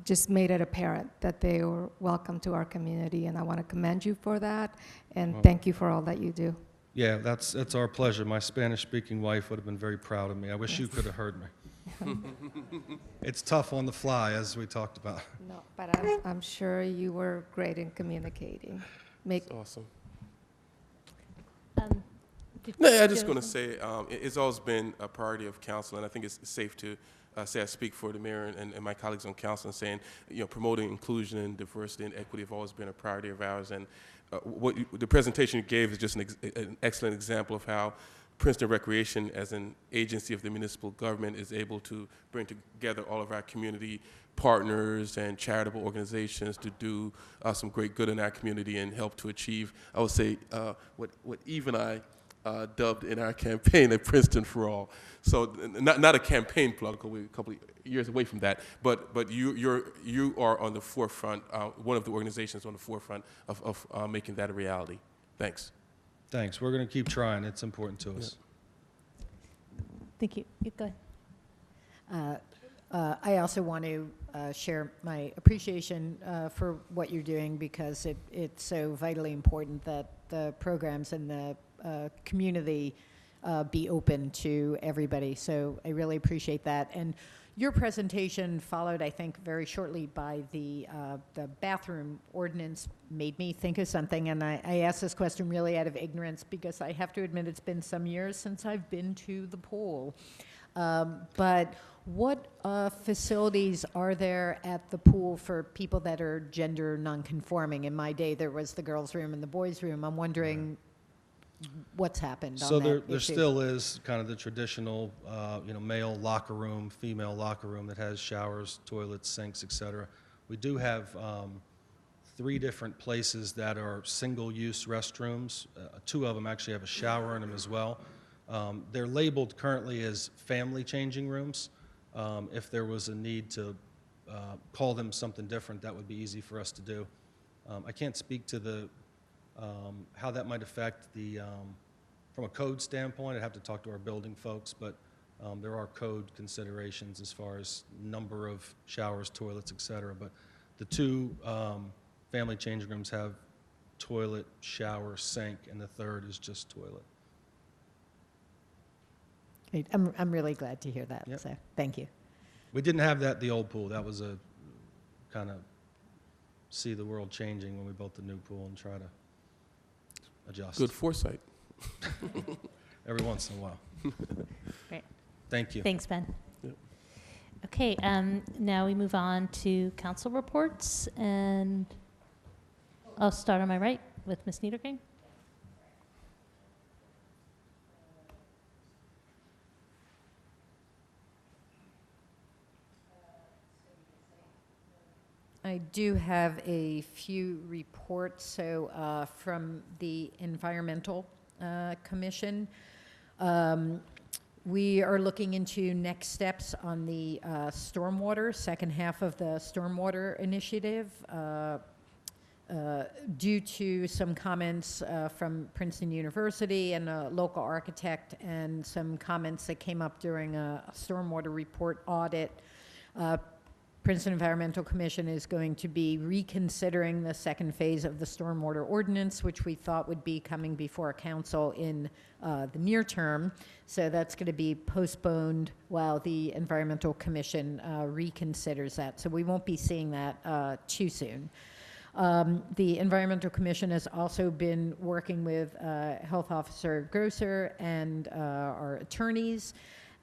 E: just made it apparent that they were welcome to our community, and I want to commend you for that, and
I: Well,
E: thank you for all that you do.
I: Yeah, that's our pleasure. My Spanish-speaking wife would have been very proud of me. I wish you could have heard me. It's tough on the fly, as we talked about.
E: No, but I'm sure you were great in communicating.
K: That's awesome.
A: Did
K: No, I'm
A: you
K: just
A: have
K: going to
A: something?
K: say it's always been a priority of council, and I think it's safe to say I speak for the mayor and my colleagues on council in saying, promoting inclusion and diversity and equity have always been a priority of ours. And the presentation you gave is just an excellent example of how Princeton Recreation, as an agency of the municipal government, is able to bring together all of our community partners and charitable organizations to do some great good in our community and help to achieve, I would say, what Eve and I dubbed in our campaign at Princeton for All. So not a campaign plug, because we're a couple of years away from that, but you are on the forefront, one of the organizations on the forefront of making that a reality. Thanks.
I: Thanks. We're going to keep trying. It's important to us.
A: Thank you. You go ahead.
G: I also want to share my appreciation for what you're doing, because it's so vitally important that the programs and the community be open to everybody. So I really appreciate that. And your presentation followed, I think, very shortly by the bathroom ordinance. Made me think of something, and I asked this question really out of ignorance, because I have to admit it's been some years since I've been to the pool. But what facilities are there at the pool for people that are gender nonconforming? In my day, there was the girls' room and the boys' room. I'm wondering what's happened
I: So
G: on that
I: there
G: issue.
I: still is kind of the traditional, male locker room, female locker room that has showers, toilets, sinks, etc. We do have 3 different places that are single-use restrooms. 2 of them actually have a shower in them as well. They're labeled currently as family changing rooms. If there was a need to call them something different, that would be easy for us to do. I can't speak to how that might affect from a code standpoint. I'd have to talk to our building folks, but there are code considerations as far as number of showers, toilets, etc. But the 2 family changing rooms have toilet, shower, sink, and the 3rd is just toilet.
G: Great. I'm really glad to hear that.
I: Yep.
G: So thank you.
I: We didn't have that at the old pool. That was a kind of see the world changing when we built the new pool and try to adjust.
K: Good foresight.
I: Every once in a while.
A: Great.
I: Thank you.
A: Thanks, Ben.
K: Yep.
A: Okay, now we move on to council reports, and I'll start on my right with Ms. Niedergreen.
G: I do have a few reports. So from the Environmental Commission, we are looking into next steps on the stormwater, second half of the stormwater initiative. Due to some comments from Princeton University and a local architect, and some comments that came up during a stormwater report audit, Princeton Environmental Commission is going to be reconsidering the second phase of the stormwater ordinance, which we thought would be coming before council in the near term. So that's going to be postponed while the Environmental Commission reconsiders that. So we won't be seeing that too soon. The Environmental Commission has also been working with Health Officer Grosser and our attorneys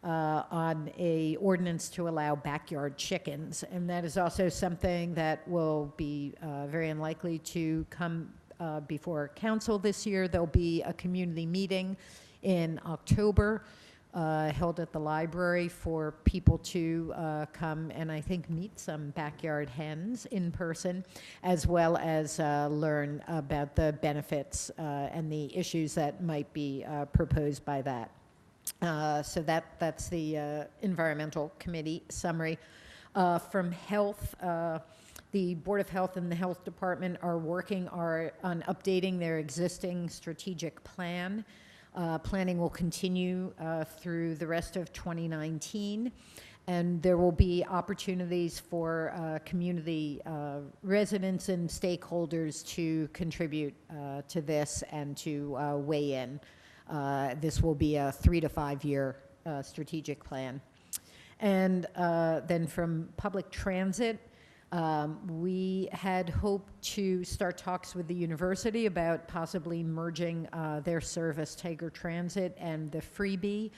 G: on a ordinance to allow backyard chickens. And that is also something that will be very unlikely to come before council this year. There'll be a community meeting in October held at the library for people to come and I think meet some backyard hens in person, as well as learn about the benefits and the issues that might be proposed by that. So that's the Environmental Committee summary. From Health, the Board of Health and the Health Department are working on updating their existing strategic plan. Planning will continue through the rest of 2019. And there will be opportunities for community residents and stakeholders to contribute to this and to weigh in. This will be a 3 to 5 year strategic plan. And then from public transit, we had hoped to start talks with the university about possibly merging their service, Tiger Transit, and the Freebie.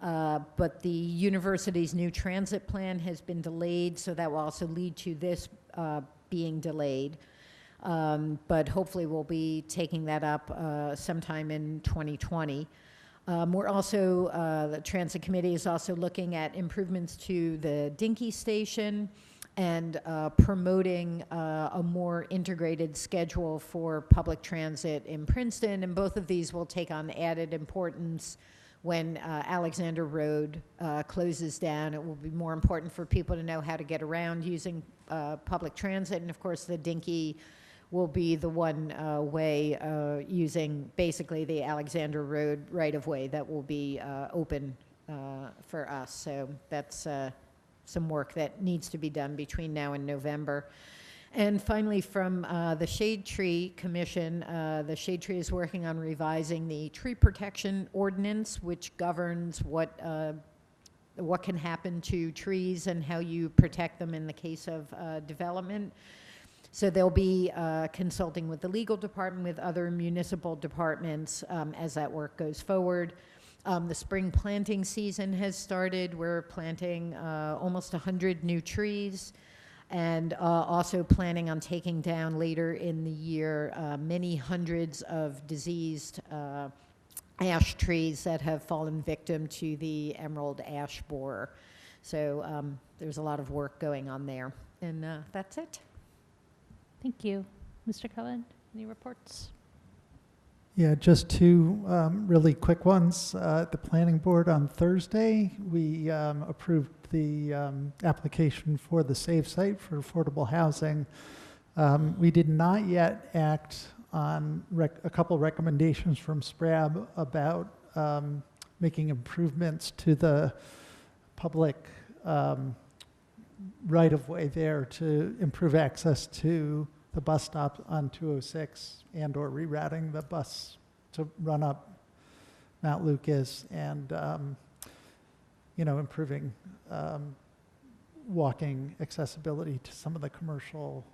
G: But the university's new transit plan has been delayed, so that will also lead to this being delayed. But hopefully we'll be taking that up sometime in 2020. We're also, the Transit Committee is also looking at improvements to the Dinky station and promoting a more integrated schedule for public transit in Princeton. And both of these will take on added importance when Alexander Road closes down. It will be more important for people to know how to get around using public transit. And of course, the Dinky will be the one way using basically the Alexander Road right-of-way that will be open for us. So that's some work that needs to be done between now and November. And finally, from the Shade Tree Commission, the Shade Tree is working on revising the tree protection ordinance, which governs what can happen to trees and how you protect them in the case of development. So they'll be consulting with the legal department, with other municipal departments as that work goes forward. The spring planting season has started. We're planting almost 100 new trees, and also planning on taking down later in the year many hundreds of diseased ash trees that have fallen victim to the emerald ash borer. So there's a lot of work going on there. And that's it.
A: Thank you. Mr. Cohen, any reports?
D: Yeah, just two really quick ones. At the planning board on Thursday, we approved the application for the Save Site for affordable housing. We did not yet act on a couple recommendations from SPRAB about making improvements to the public right-of-way there to improve access to the bus stop on 206 and or rerouting the bus to run up Mount Lucas and, improving walking accessibility to some of the commercial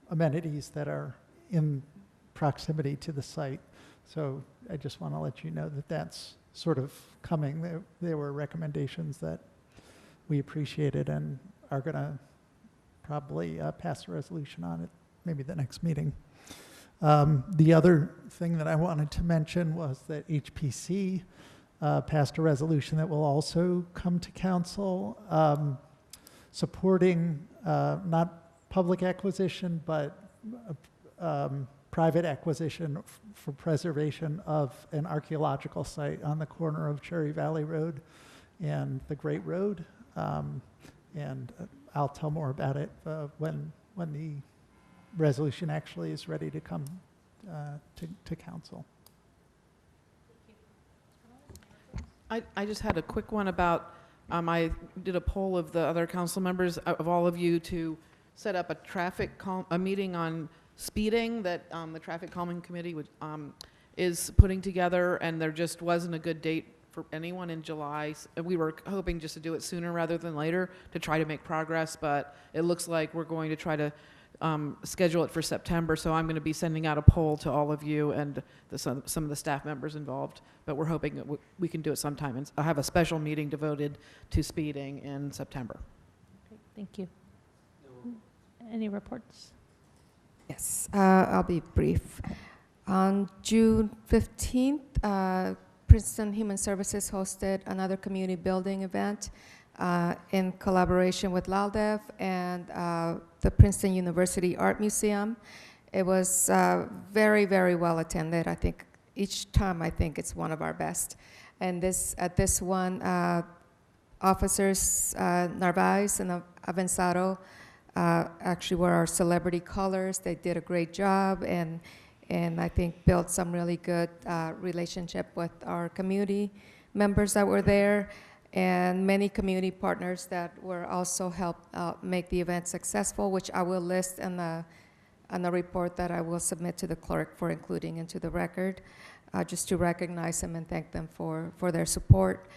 D: amenities that are in proximity to the site. So I just want to let you know that that's sort of coming. There were recommendations that we appreciated and are going to probably pass a resolution on it, maybe the next meeting. The other thing that I wanted to mention was that HPC passed a resolution that will also come to council supporting not public acquisition, but private acquisition for preservation of an archaeological site on the corner of Cherry Valley Road and the Great Road. And I'll tell more about it when the resolution actually is ready to come to council.
B: I just had a quick one about, I did a poll of the other council members, of all of you, to set up a meeting on speeding that the Traffic Calming Committee is putting together, and there just wasn't a good date for anyone in July. We were hoping just to do it sooner rather than later to try to make progress, but it looks like we're going to try to schedule it for September. So I'm going to be sending out a poll to all of you and some of the staff members involved, but we're hoping that we can do it sometime. And I'll have a special meeting devoted to speeding in September.
A: Great, thank you. Any reports?
E: Yes, I'll be brief. On June 15th, Princeton Human Services hosted another community building event in collaboration with LALDEF and the Princeton University Art Museum. It was very, very well attended. I think each time it's one of our best. And at this one, officers Narvaez and Avanzado actually were our celebrity colors. They did a great job and I think built some really good relationship with our community members that were there. and many community partners that were also helped make the event successful, which I will list in the report that I will submit to the clerk for including into the record, just to recognize them and thank them for their support.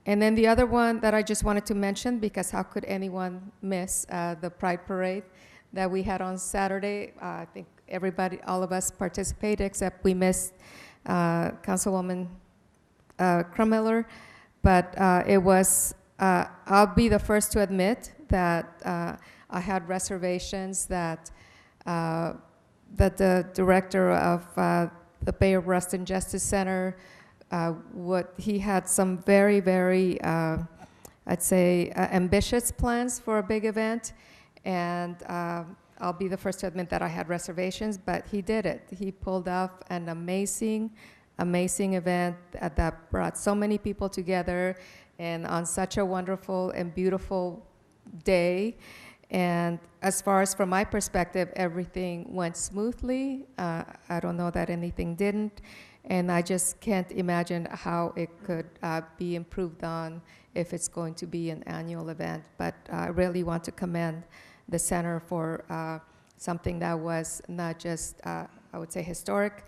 E: And then the other one that I just wanted to mention, because how could anyone miss the Pride Parade that we had on Saturday? I think everybody, all of us participated, except we missed Councilwoman Crumiller. But it was, I'll be the first to admit that I had reservations that the director of the Bay of Ruston Justice Center, he had some very, very, I'd say, ambitious plans for a big event. And I'll be the first to admit that I had reservations, but he did it. He pulled off an amazing event that brought so many people together and on such a wonderful and beautiful day. And as far as from my perspective, everything went smoothly. I don't know that anything didn't. And I just can't imagine how it could be improved on if it's going to be an annual event. But I really want to commend the center for something that was not just, I would say, historic,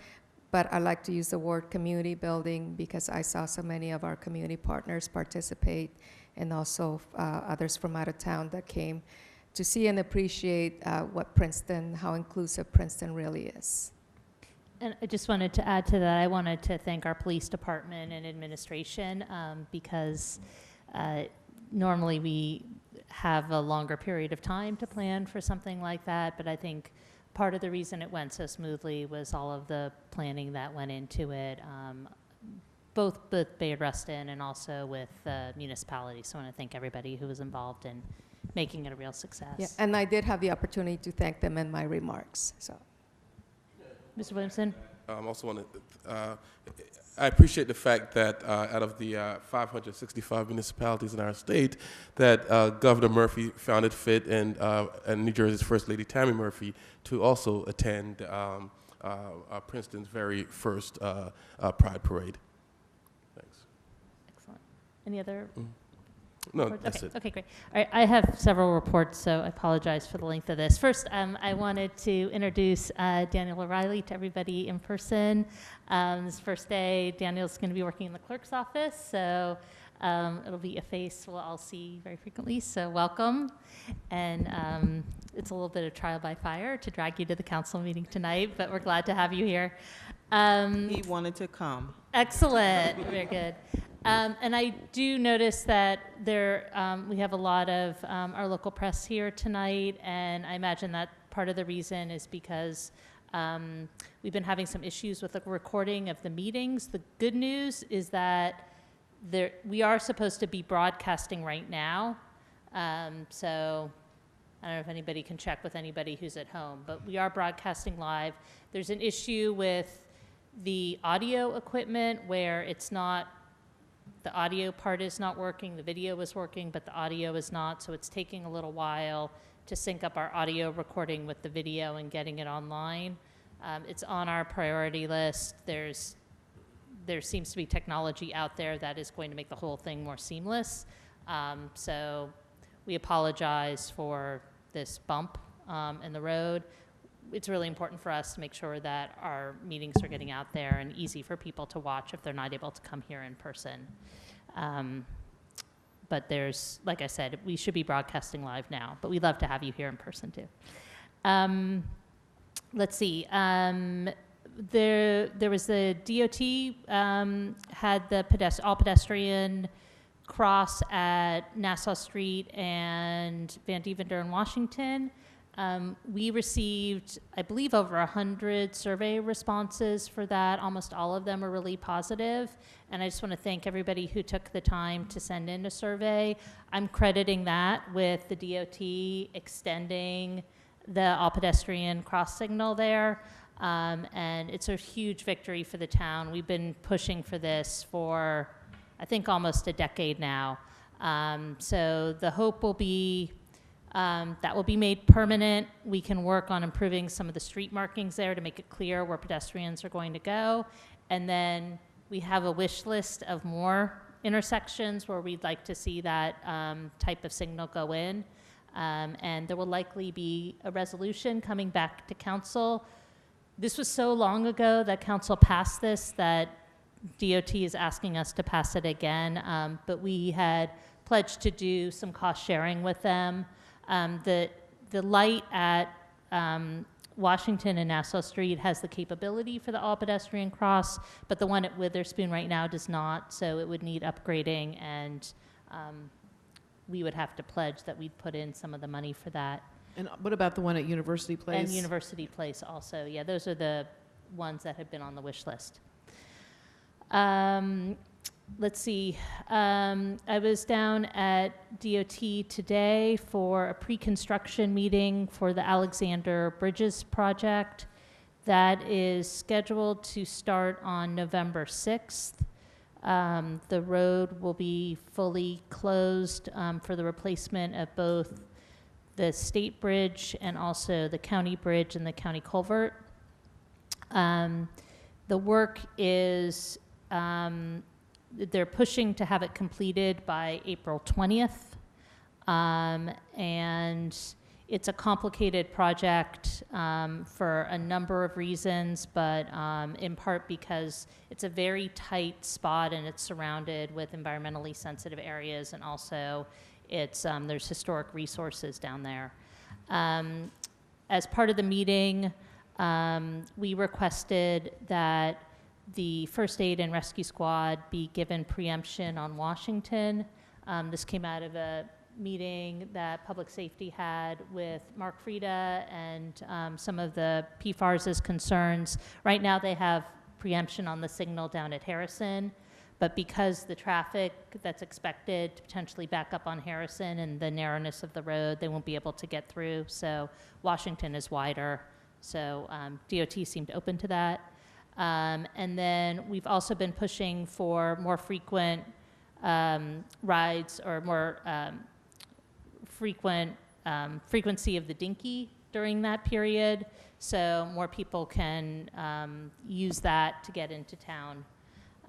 E: but I like to use the word community building because I saw so many of our community partners participate and also others from out of town that came to see and appreciate what Princeton, how inclusive Princeton really is.
A: And I just wanted to add to that, I wanted to thank our police department and administration because normally we have a longer period of time to plan for something like that, but I think part of the reason it went so smoothly was all of the planning that went into it, both with Bay of Ruston and also with the municipality. So I want to thank everybody who was involved in making it a real success.
E: Yeah, and I did have the opportunity to thank them in my remarks. So,
A: Mr. Williamson?
K: I also want to, I appreciate the fact that out of the 565 municipalities in our state, that Governor Murphy found it fit and New Jersey's First Lady Tammy Murphy to also attend Princeton's very first Pride Parade. Thanks.
A: Excellent. Any other?
K: No,
A: reports?
K: that's
A: Okay.
K: it.
A: Okay, great. All right, I have several reports, so I apologize for the length of this. First, I wanted to introduce Daniel O'Reilly to everybody in person. This first day, Daniel's going to be working in the clerk's office, so it'll be a face we'll all see very frequently, so welcome. And it's a little bit of trial by fire to drag you to the council meeting tonight, but we're glad to have you here.
L: He wanted to come.
A: Excellent, very good. And I do notice that we have a lot of our local press here tonight, and I imagine that part of the reason is because we've been having some issues with the recording of the meetings. The good news is that we are supposed to be broadcasting right now, so I don't know if anybody can check with anybody who's at home, but we are broadcasting live. There's an issue with the audio equipment where it's not, the audio part is not working, the video is working, but the audio is not, so it's taking a little while to sync up our audio recording with the video and getting it online. It's on our priority list. There seems to be technology out there that is going to make the whole thing more seamless. So we apologize for this bump in the road. It's really important for us to make sure that our meetings are getting out there and easy for people to watch if they're not able to come here in person. But there's, like I said, we should be broadcasting live now, but we'd love to have you here in person too. Let's see. There was the DOT had the all pedestrian cross at Nassau Street and Van Devender in Washington. We received, I believe, over 100 survey responses for that. Almost all of them are really positive. And I just want to thank everybody who took the time to send in a survey. I'm crediting that with the DOT extending the all pedestrian cross signal there. And it's a huge victory for the town. We've been pushing for this for, I think, almost a decade now. So the hope will be that will be made permanent. We can work on improving some of the street markings there to make it clear where pedestrians are going to go. And then we have a wish list of more intersections where we'd like to see that type of signal go in. And there will likely be a resolution coming back to council. This was so long ago that council passed this that DOT is asking us to pass it again, but we had pledged to do some cost sharing with them. The light at Washington and Nassau Street has the capability for the all pedestrian cross, but the one at Witherspoon right now does not, so it would need upgrading, and we would have to pledge that we'd put in some of the money for that.
B: And what about the one at University Place?
A: And University Place also, yeah, those are the ones that have been on the wish list. Let's see, I was down at DOT today for a pre-construction meeting for the Alexander Bridges project. That is scheduled to start on November 6th. The road will be fully closed for the replacement of both the state bridge and also the county bridge and the county culvert. The work is, they're pushing to have it completed by April 20th. And it's a complicated project for a number of reasons, but in part because it's a very tight spot and it's surrounded with environmentally sensitive areas, and also it's there's historic resources down there. As part of the meeting, we requested that the first aid and rescue squad be given preemption on Washington. This came out of a meeting that public safety had with Mark Frieda and some of the PFARS's concerns. Right now they have preemption on the signal down at Harrison, but because the traffic that's expected to potentially back up on Harrison and the narrowness of the road, they won't be able to get through. So Washington is wider. So DOT seemed open to that. And then we've also been pushing for more frequent rides or more frequency of the Dinky during that period, so more people can use that to get into town.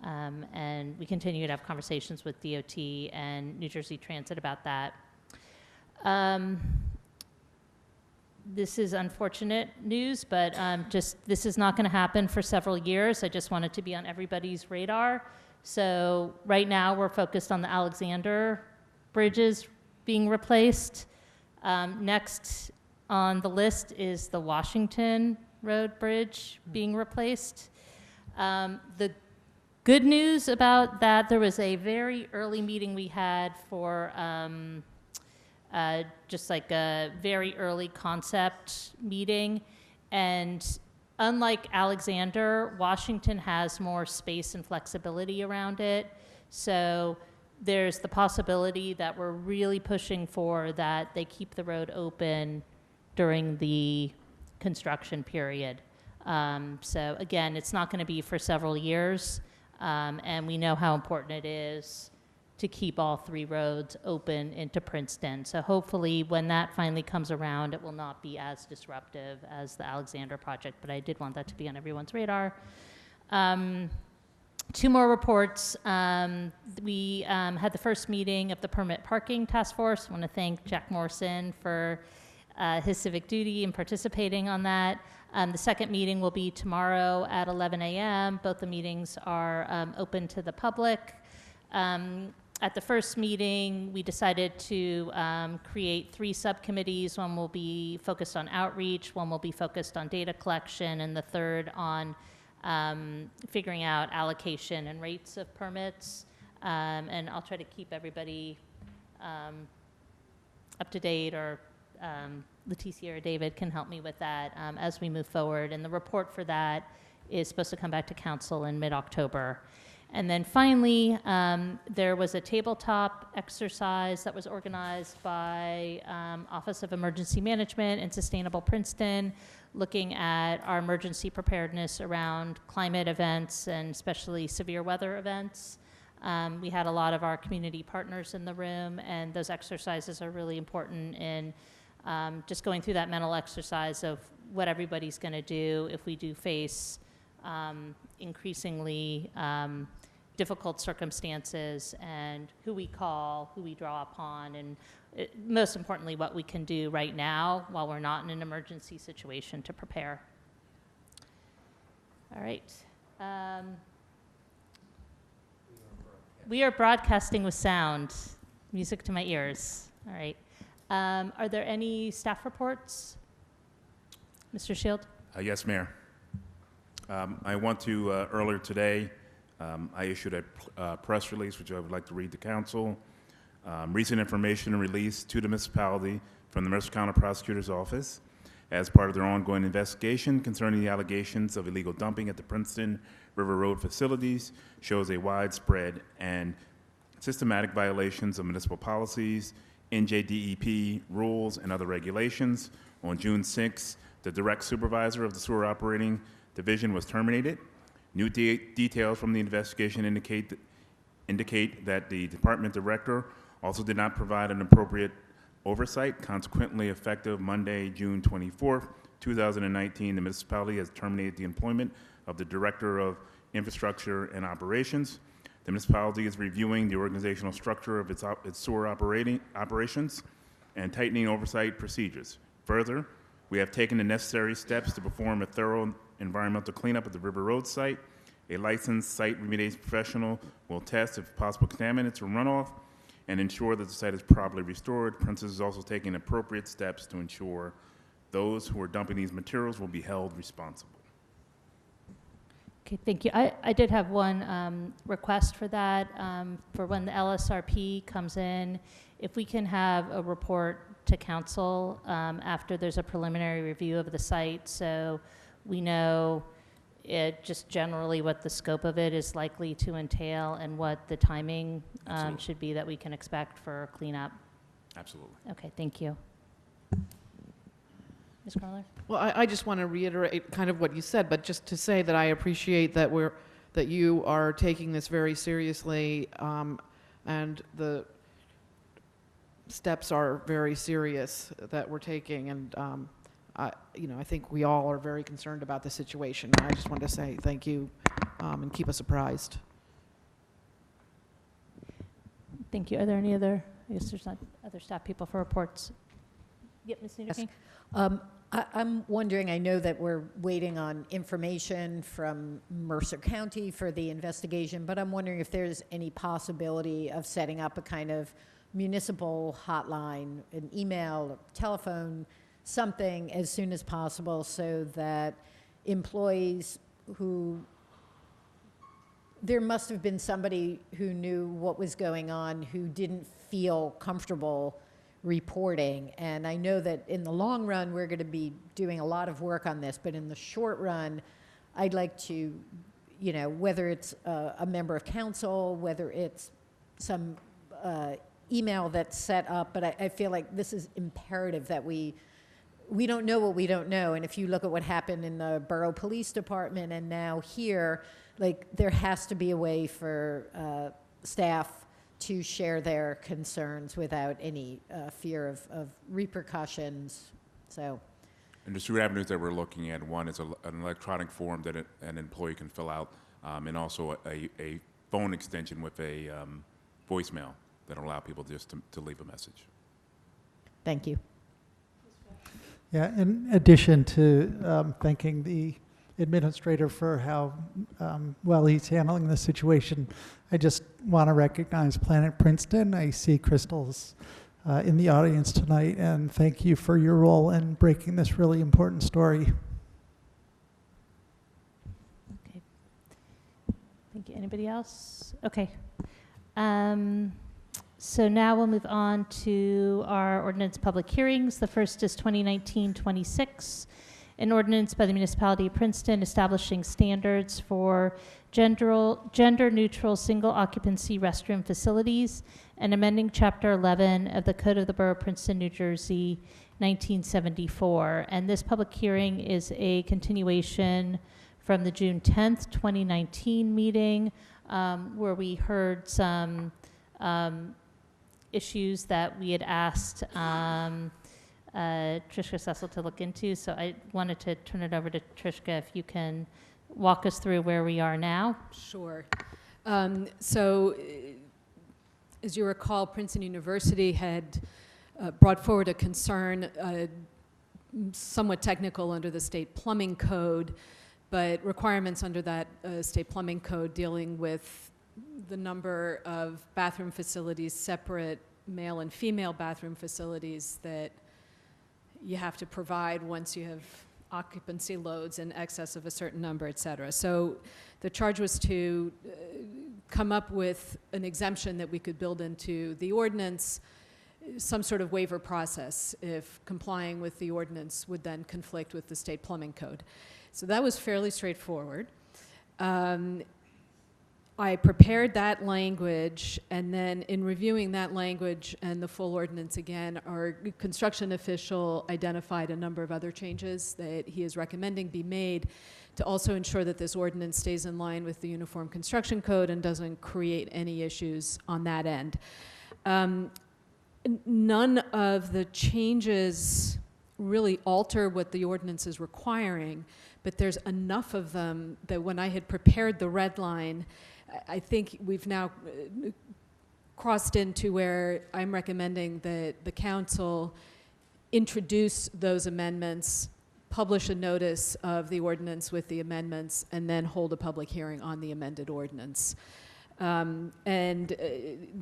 A: And we continue to have conversations with DOT and New Jersey Transit about that. This is unfortunate news, but this is not going to happen for several years. I just want it to be on everybody's radar. So right now we're focused on the Alexander bridges being replaced. Next on the list is the Washington Road Bridge being replaced. The good news about that, there was a very early meeting we had for just like a very early concept meeting. And unlike Alexander, Washington has more space and flexibility around it. So there's the possibility that we're really pushing for that they keep the road open during the construction period. So again, it's not going to be for several years, and we know how important it is to keep all three roads open into Princeton. So hopefully when that finally comes around, it will not be as disruptive as the Alexander project, but I did want that to be on everyone's radar. Two more reports. We had the first meeting of the Permit Parking Task Force. I want to thank Jack Morrison for his civic duty and participating on that. The second meeting will be tomorrow at 11 a.m. Both the meetings are open to the public. At the first meeting, we decided to create 3 subcommittees. One will be focused on outreach, one will be focused on data collection, and the third on figuring out allocation and rates of permits. And I'll try to keep everybody up to date, or Leticia or David can help me with that as we move forward. And the report for that is supposed to come back to council in mid-October. And then finally, there was a tabletop exercise that was organized by Office of Emergency Management and Sustainable Princeton, looking at our emergency preparedness around climate events and especially severe weather events. We had a lot of our community partners in the room, and those exercises are really important in just going through that mental exercise of what everybody's going to do if we do face increasingly difficult circumstances and who we call, who we draw upon, and most importantly, what we can do right now while we're not in an emergency situation to prepare. All right. We are broadcasting with sound, music to my ears. All right. Are there any staff reports? Mr. Shield?
M: Yes, Mayor. I want to, earlier today, I issued a press release, which I would like to read to council. Recent information released to the municipality from the Mercer County Prosecutor's Office as part of their ongoing investigation concerning the allegations of illegal dumping at the Princeton River Road facilities shows a widespread and systematic violations of municipal policies, NJDEP rules, and other regulations. On June 6, the direct supervisor of the sewer operating division was terminated. New details from the investigation indicate that the department director also did not provide an appropriate oversight. Consequently, effective Monday, June 24th, 2019, the municipality has terminated the employment of the Director of Infrastructure and Operations. The municipality is reviewing the organizational structure of its sewer operations and tightening oversight procedures. Further, we have taken the necessary steps to perform a thorough environmental cleanup of the River Road site. A licensed site remediation professional will test if possible contaminants or runoff and ensure that the site is properly restored. Princeton is also taking appropriate steps to ensure those who are dumping these materials will be held responsible.
A: Okay, thank you. I did have one request for that, for when the LSRP comes in, if we can have a report to council after there's a preliminary review of the site, so we know just generally what the scope of it is likely to entail and what the timing should be that we can expect for cleanup.
M: Absolutely.
A: Okay, thank you. Ms. Carler?
B: Well, I just want to reiterate kind of what you said, but just to say that I appreciate that that you are taking this very seriously, and the steps are very serious that we're taking, and I think we all are very concerned about the situation. I just wanted to say thank you, and keep us apprised.
A: Thank you. Are there any other, I guess there's not other staff people for reports. Yep, Ms. Niederking?
G: I'm wondering, I know that we're waiting on information from Mercer County for the investigation, but I'm wondering if there's any possibility of setting up a kind of municipal hotline, an email, telephone, something as soon as possible so that employees who, there must have been somebody who knew what was going on who didn't feel comfortable reporting. And I know that in the long run, we're going to be doing a lot of work on this, but in the short run, I'd like to, whether it's a member of council, whether it's some email that's set up, but I feel like this is imperative that we don't know what we don't know. And if you look at what happened in the borough police department and now here, like there has to be a way for staff to share their concerns without any fear of repercussions. So,
N: and there's two avenues that we're looking at. One is an electronic form that an employee can fill out, and also a phone extension with a voicemail that will allow people just to leave a message.
G: Thank you.
D: Yeah, in addition to thanking the administrator for how well he's handling the situation, I just want to recognize Planet Princeton. I see Crystal's in the audience tonight, and thank you for your role in breaking this really important story.
A: Okay. Thank you. Anybody else? Okay. So now we'll move on to our ordinance public hearings. The first is 2019-26, an ordinance by the Municipality of Princeton establishing standards for gender-neutral single-occupancy restroom facilities and amending Chapter 11 of the Code of the Borough of Princeton, New Jersey, 1974. And this public hearing is a continuation from the June 10th, 2019 meeting, where we heard some issues that we had asked Trishka Cecil to look into. So I wanted to turn it over to Trishka if you can walk us through where we are now.
G: Sure.
O: As you recall, Princeton University had brought forward a concern, somewhat technical under the state plumbing code, but requirements under that state plumbing code dealing with the number of bathroom facilities, separate male and female bathroom facilities that you have to provide once you have occupancy loads in excess of a certain number, et cetera. So the charge was to come up with an exemption that we could build into the ordinance, some sort of waiver process if complying with the ordinance would then conflict with the state plumbing code. So that was fairly straightforward. I prepared that language, and then in reviewing that language and the full ordinance again, our construction official identified a number of other changes that he is recommending be made to also ensure that this ordinance stays in line with the Uniform Construction Code and doesn't create any issues on that end. None of the changes really alter what the ordinance is requiring, but there's enough of them that when I had prepared the red line, I think we've now crossed into where I'm recommending that the council introduce those amendments, publish a notice of the ordinance with the amendments, and then hold a public hearing on the amended ordinance. That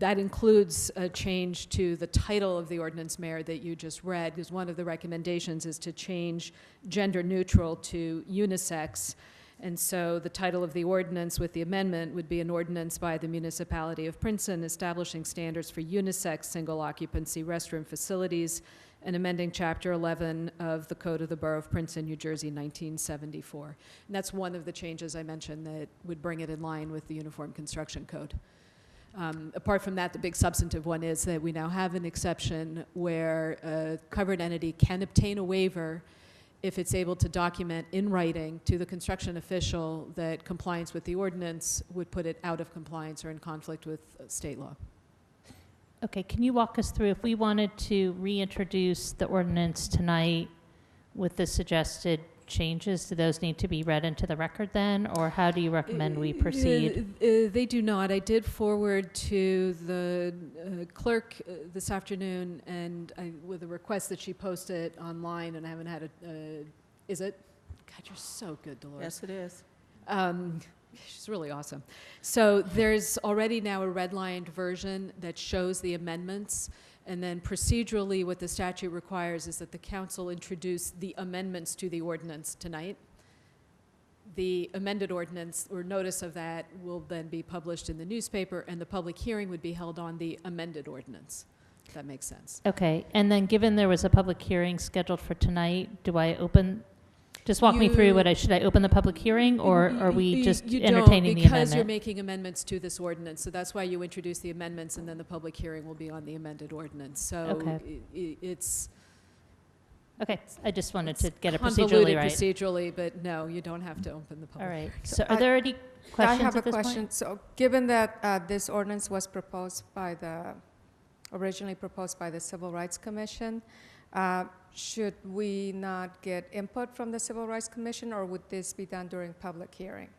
O: includes a change to the title of the ordinance, Mayor, that you just read, because one of the recommendations is to change gender neutral to unisex. And so the title of the ordinance with the amendment would be an ordinance by the Municipality of Princeton establishing standards for unisex single occupancy restroom facilities and amending Chapter 11 of the Code of the Borough of Princeton, New Jersey, 1974. And that's one of the changes I mentioned that would bring it in line with the Uniform Construction Code. Apart from that, the big substantive one is that we now have an exception where a covered entity can obtain a waiver if it's able to document in writing to the construction official that compliance with the ordinance would put it out of compliance or in conflict with state law.
A: Okay, can you walk us through, if we wanted to reintroduce the ordinance tonight with the suggested changes, do those need to be read into the record then, or how do you recommend we proceed?
O: They do not. I did forward to the clerk this afternoon, and with a request that she post it online, and I haven't had is it? God, you're so good, Dolores.
L: Yes, it is.
O: She's really awesome. So there's already now a redlined version that shows the amendments. And then procedurally, what the statute requires is that the council introduce the amendments to the ordinance tonight. The amended ordinance or notice of that will then be published in the newspaper, and the public hearing would be held on the amended ordinance. If that makes sense.
A: Okay, and then given there was a public hearing scheduled for tonight, do I open, just walk me through should I open the publiblic hearing, or are we just entertaining the amendment?
O: Because you're making amendments to this ordinance, so that's why you introduce the amendments, and then the public hearing will be on the amended ordinance. So it's
A: okay. I just wanted to get it
O: convoluted
A: procedurally right.
O: procedurally, but no, you don't have to open the public.
A: All right.
O: hearing.
A: So are there any questions
E: I have a
A: at this
E: question.
A: point?
E: So given that this ordinance was originally proposed by the Civil Rights Commission, should we not get input from the Civil Rights Commission, or would this be done during public hearing?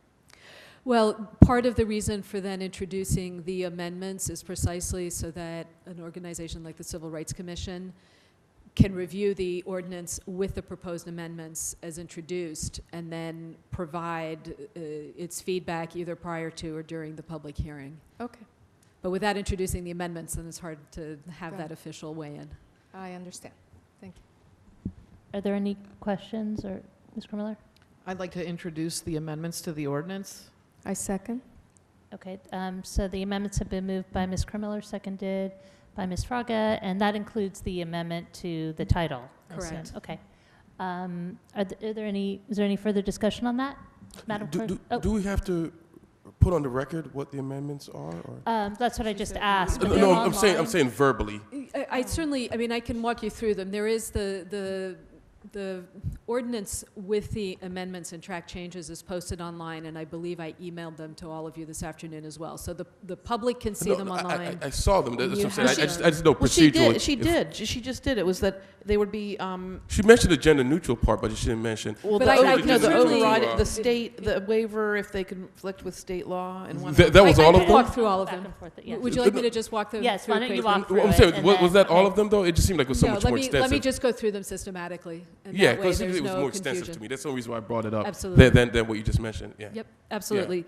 O: Well, part of the reason for then introducing the amendments is precisely so that an organization like the Civil Rights Commission can review the ordinance with the proposed amendments as introduced and then provide its feedback either prior to or during the public hearing.
E: Okay,
O: But without introducing the amendments, then it's hard to have
E: Got
O: that
E: it.
O: official weigh-in.
E: I understand. Thank you.
A: Are there any questions, or Ms. Miller?
B: I'd like to introduce the amendments to the ordinance.
E: I second.
A: Okay, so the amendments have been moved by Ms. Krimiller, seconded by Ms. Fraga, and that includes the amendment to the title. I assume.
O: Correct.
A: Okay. Is there any further discussion on that, Madam Clerk?
P: Do we have to put on the record what the amendments are? Or?
A: That's what I just asked. but they're
P: No, I'm
A: online.
P: saying verbally.
O: I certainly, I mean, I can walk you through them. There is the the ordinance with the amendments and track changes is posted online, and I believe I emailed them to all of you this afternoon as well. So the public can see
P: No,
O: them online.
P: I saw them. That's what
O: You
P: I'm saying.
O: have
P: I just know
B: Well, she
P: procedurally.
B: did. She just did. It was that they would be.
P: She mentioned the gender neutral part, but she didn't mention.
B: Well,
O: But
B: the,
O: I
B: no, the
O: certainly-
B: override, the state, the waiver if they conflict with state law, and one.
P: That was
O: I
P: all
O: can
P: of them?
O: walk through all of
A: Back
O: them.
A: and forth, yes.
O: Would you like me to just walk them
A: Yes,
O: through
A: why don't you
O: quickly?
A: walk through
P: I'm
A: it,
P: saying,
A: and
P: was
A: then-
P: that all
A: okay.
P: of them, though? It just seemed like it was so
O: No,
P: much
O: let
P: more
O: me
P: extensive.
O: just go through them systematically. And
P: Yeah,
O: that way
P: because
O: there's
P: it was
O: no
P: more extensive
O: confusion.
P: to me. That's the only reason why I brought it up.
O: Absolutely.
P: Than what you just mentioned. Yeah.
O: Yep, absolutely.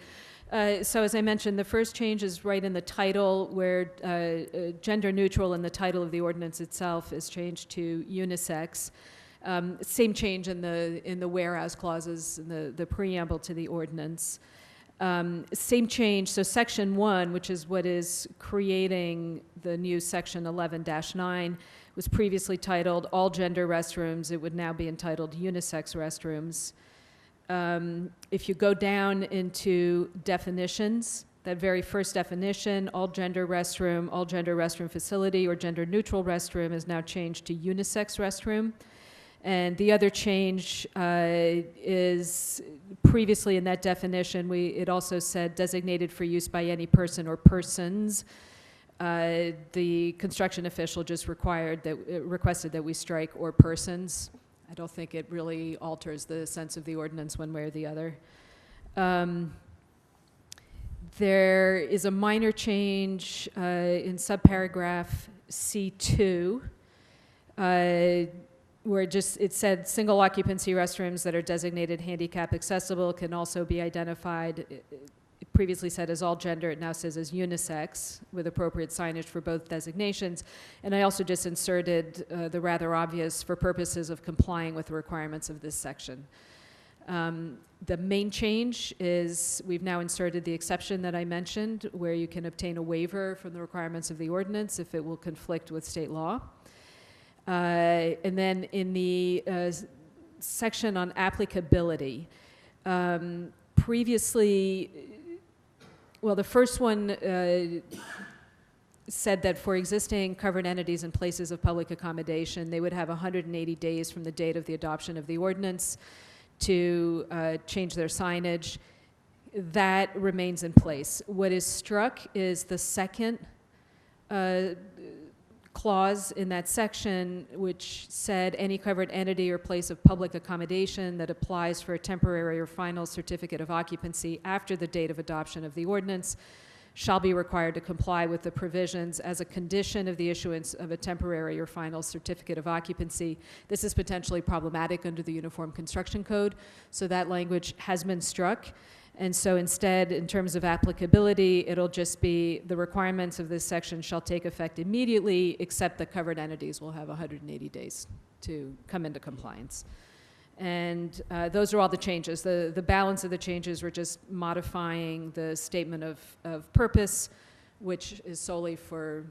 O: So as I mentioned, the first change is right in the title, where gender neutral in the title of the ordinance itself is changed to unisex. Same change in the whereas clauses in the preamble to the ordinance. Same change, so section 1, which is what is creating the new section 11-9, was previously titled all gender restrooms. It would now be entitled unisex restrooms. If you go down into definitions, that very first definition, all gender restroom facility, or gender neutral restroom is now changed to unisex restroom. And the other change is previously in that definition, it also said designated for use by any person or persons. The construction official just requested that we strike or persons. I don't think it really alters the sense of the ordinance one way or the other. There is a minor change in subparagraph C2, where it said single occupancy restrooms that are designated handicap accessible can also be identified. It previously said as all gender, it now says as unisex, with appropriate signage for both designations. And I also just inserted the rather obvious for purposes of complying with the requirements of this section. The main change is we've now inserted the exception that I mentioned, where you can obtain a waiver from the requirements of the ordinance if it will conflict with state law. And then in the section on applicability, previously, well, the first one said that for existing covered entities and places of public accommodation, they would have 180 days from the date of the adoption of the ordinance to change their signage. That remains in place. What is struck is the second clause in that section, which said any covered entity or place of public accommodation that applies for a temporary or final certificate of occupancy after the date of adoption of the ordinance shall be required to comply with the provisions as a condition of the issuance of a temporary or final certificate of occupancy. This is potentially problematic under the Uniform Construction Code, so that language has been struck. And so instead, in terms of applicability, it'll just be the requirements of this section shall take effect immediately, except the covered entities will have 180 days to come into compliance. And those are all the changes. The balance of the changes were just modifying the statement of purpose, which is solely for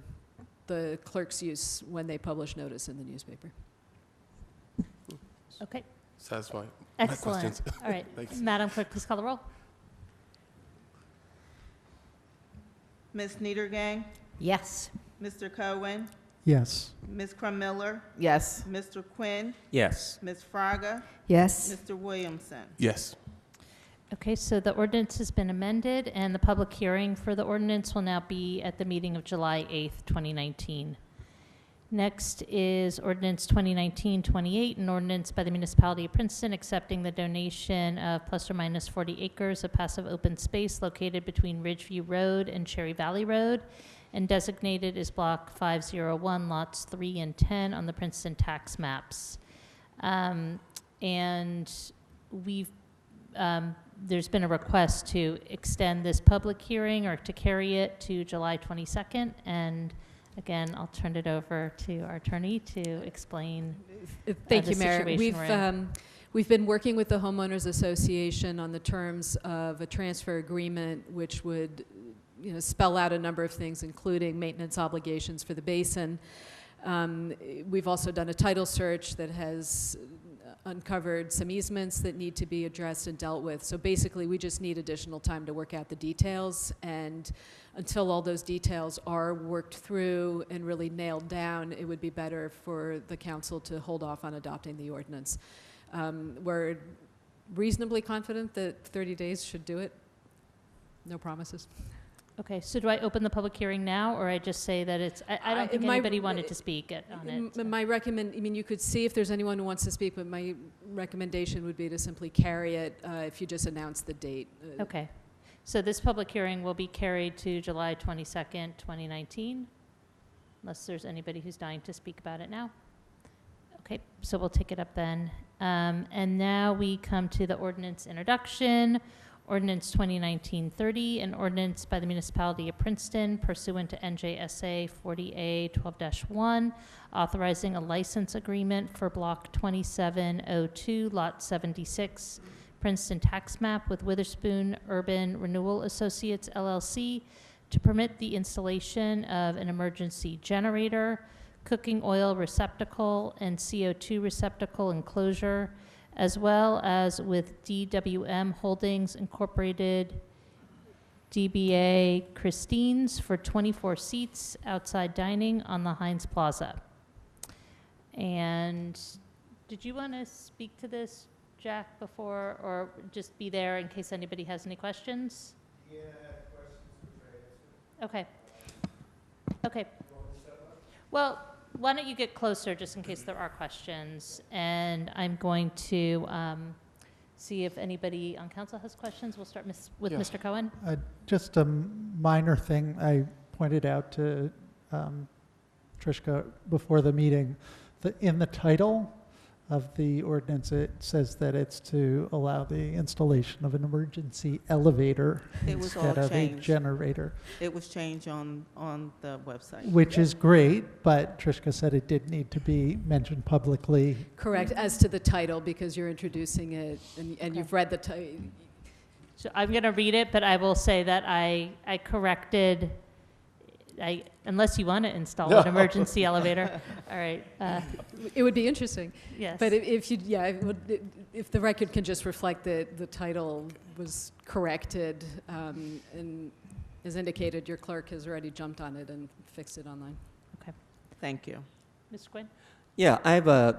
O: the clerk's use when they publish notice in the newspaper.
A: Okay,
P: Satisfying.
A: excellent. All right,
P: Thanks.
A: Madam Clerk, please call the roll.
L: Ms. Niedergang,
G: Yes.
L: Mr. Cohen,
D: Yes.
L: Ms. Crum-Miller,
B: Yes.
L: Mr. Quinn,
J: Yes.
L: Ms. Fraga,
E: Yes.
L: Mr. Williamson.
P: Yes.
A: Okay, so the ordinance has been amended, and the public hearing for the ordinance will now be at the meeting of July 8th, 2019. Next is Ordinance 2019-28, an ordinance by the Municipality of Princeton accepting the donation of plus or minus 40 acres of passive open space located between Ridgeview Road and Cherry Valley Road, and designated as Block 501, Lots 3 and 10 on the Princeton tax maps. And there's been a request to extend this public hearing or to carry it to July 22nd, and again, I'll turn it over to our attorney to explain
O: Thank
A: the
O: you, Mayor.
A: situation we're in.
O: We've been working with the Homeowners Association on the terms of a transfer agreement, which would, spell out a number of things, including maintenance obligations for the basin. We've also done a title search that has uncovered some easements that need to be addressed and dealt with. So basically, we just need additional time to work out the details, and until all those details are worked through and really nailed down, it would be better for the council to hold off on adopting the ordinance. We're reasonably confident that 30 days should do it. No promises.
A: Okay, so do I open the public hearing now, or I just say that it's, I don't think anybody wanted to speak on it. So.
O: My I mean, you could see if there's anyone who wants to speak, but my recommendation would be to simply carry it if you just announce the date.
A: Okay, so this public hearing will be carried to July 22nd, 2019, unless there's anybody who's dying to speak about it now. Okay, so we'll take it up then. And now we come to the ordinance introduction. Ordinance 2019-30, an ordinance by the Municipality of Princeton pursuant to NJSA 40A 12-1, authorizing a license agreement for Block 2702, Lot 76, Princeton tax map with Witherspoon Urban Renewal Associates, LLC, to permit the installation of an emergency generator, cooking oil receptacle, and CO2 receptacle enclosure, as well as with DWM Holdings Incorporated, DBA Christine's, for 24 seats outside dining on the Heinz Plaza. And did you want to speak to this, Jack, before, or just be there in case anybody has any questions? Yeah, questions. Okay. Okay. Well, why don't you get closer just in case there are questions, and I'm going to see if anybody on council has questions. We'll start with Mr. Cohen.
D: Just a minor thing I pointed out to Trishka before the meeting. In the title of the ordinance, it says that it's to allow the installation of an emergency elevator instead of a generator.
L: It was changed on the website.
D: Which is great, but Trishka said it did need to be mentioned publicly.
O: Correct, as to the title, because you're introducing it, and you've read the title.
A: So I'm going to read it, but I will say that I corrected, unless you want to install an emergency elevator. All right.
O: It would be interesting.
A: Yes.
O: But if if the record can just reflect that the title was corrected, and as indicated, your clerk has already jumped on it and fixed it online.
A: Okay.
L: Thank you.
A: Mr. Quinn?
J: Yeah, I have a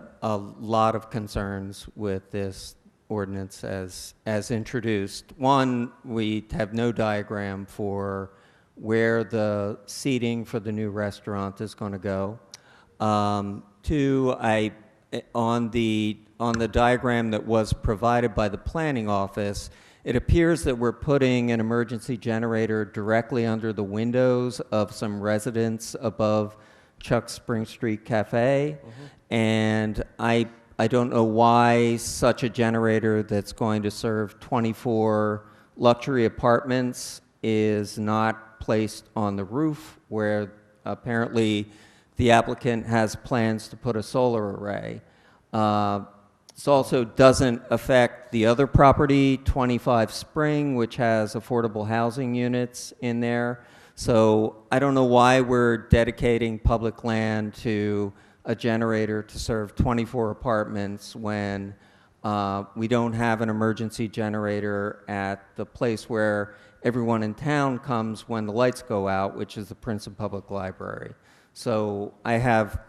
J: lot of concerns with this ordinance as introduced. One, we have no diagram for where the seating for the new restaurant is going to go. Two, on the diagram that was provided by the planning office, it appears that we're putting an emergency generator directly under the windows of some residents above Chuck Spring Street Cafe. And I don't know why such a generator that's going to serve 24 luxury apartments is not placed on the roof, where apparently the applicant has plans to put a solar array. This also doesn't affect the other property, 25 Spring, which has affordable housing units in there. So I don't know why we're dedicating public land to a generator to serve 24 apartments when we don't have an emergency generator at the place where everyone in town comes when the lights go out, which is the Princeton Public Library. So I have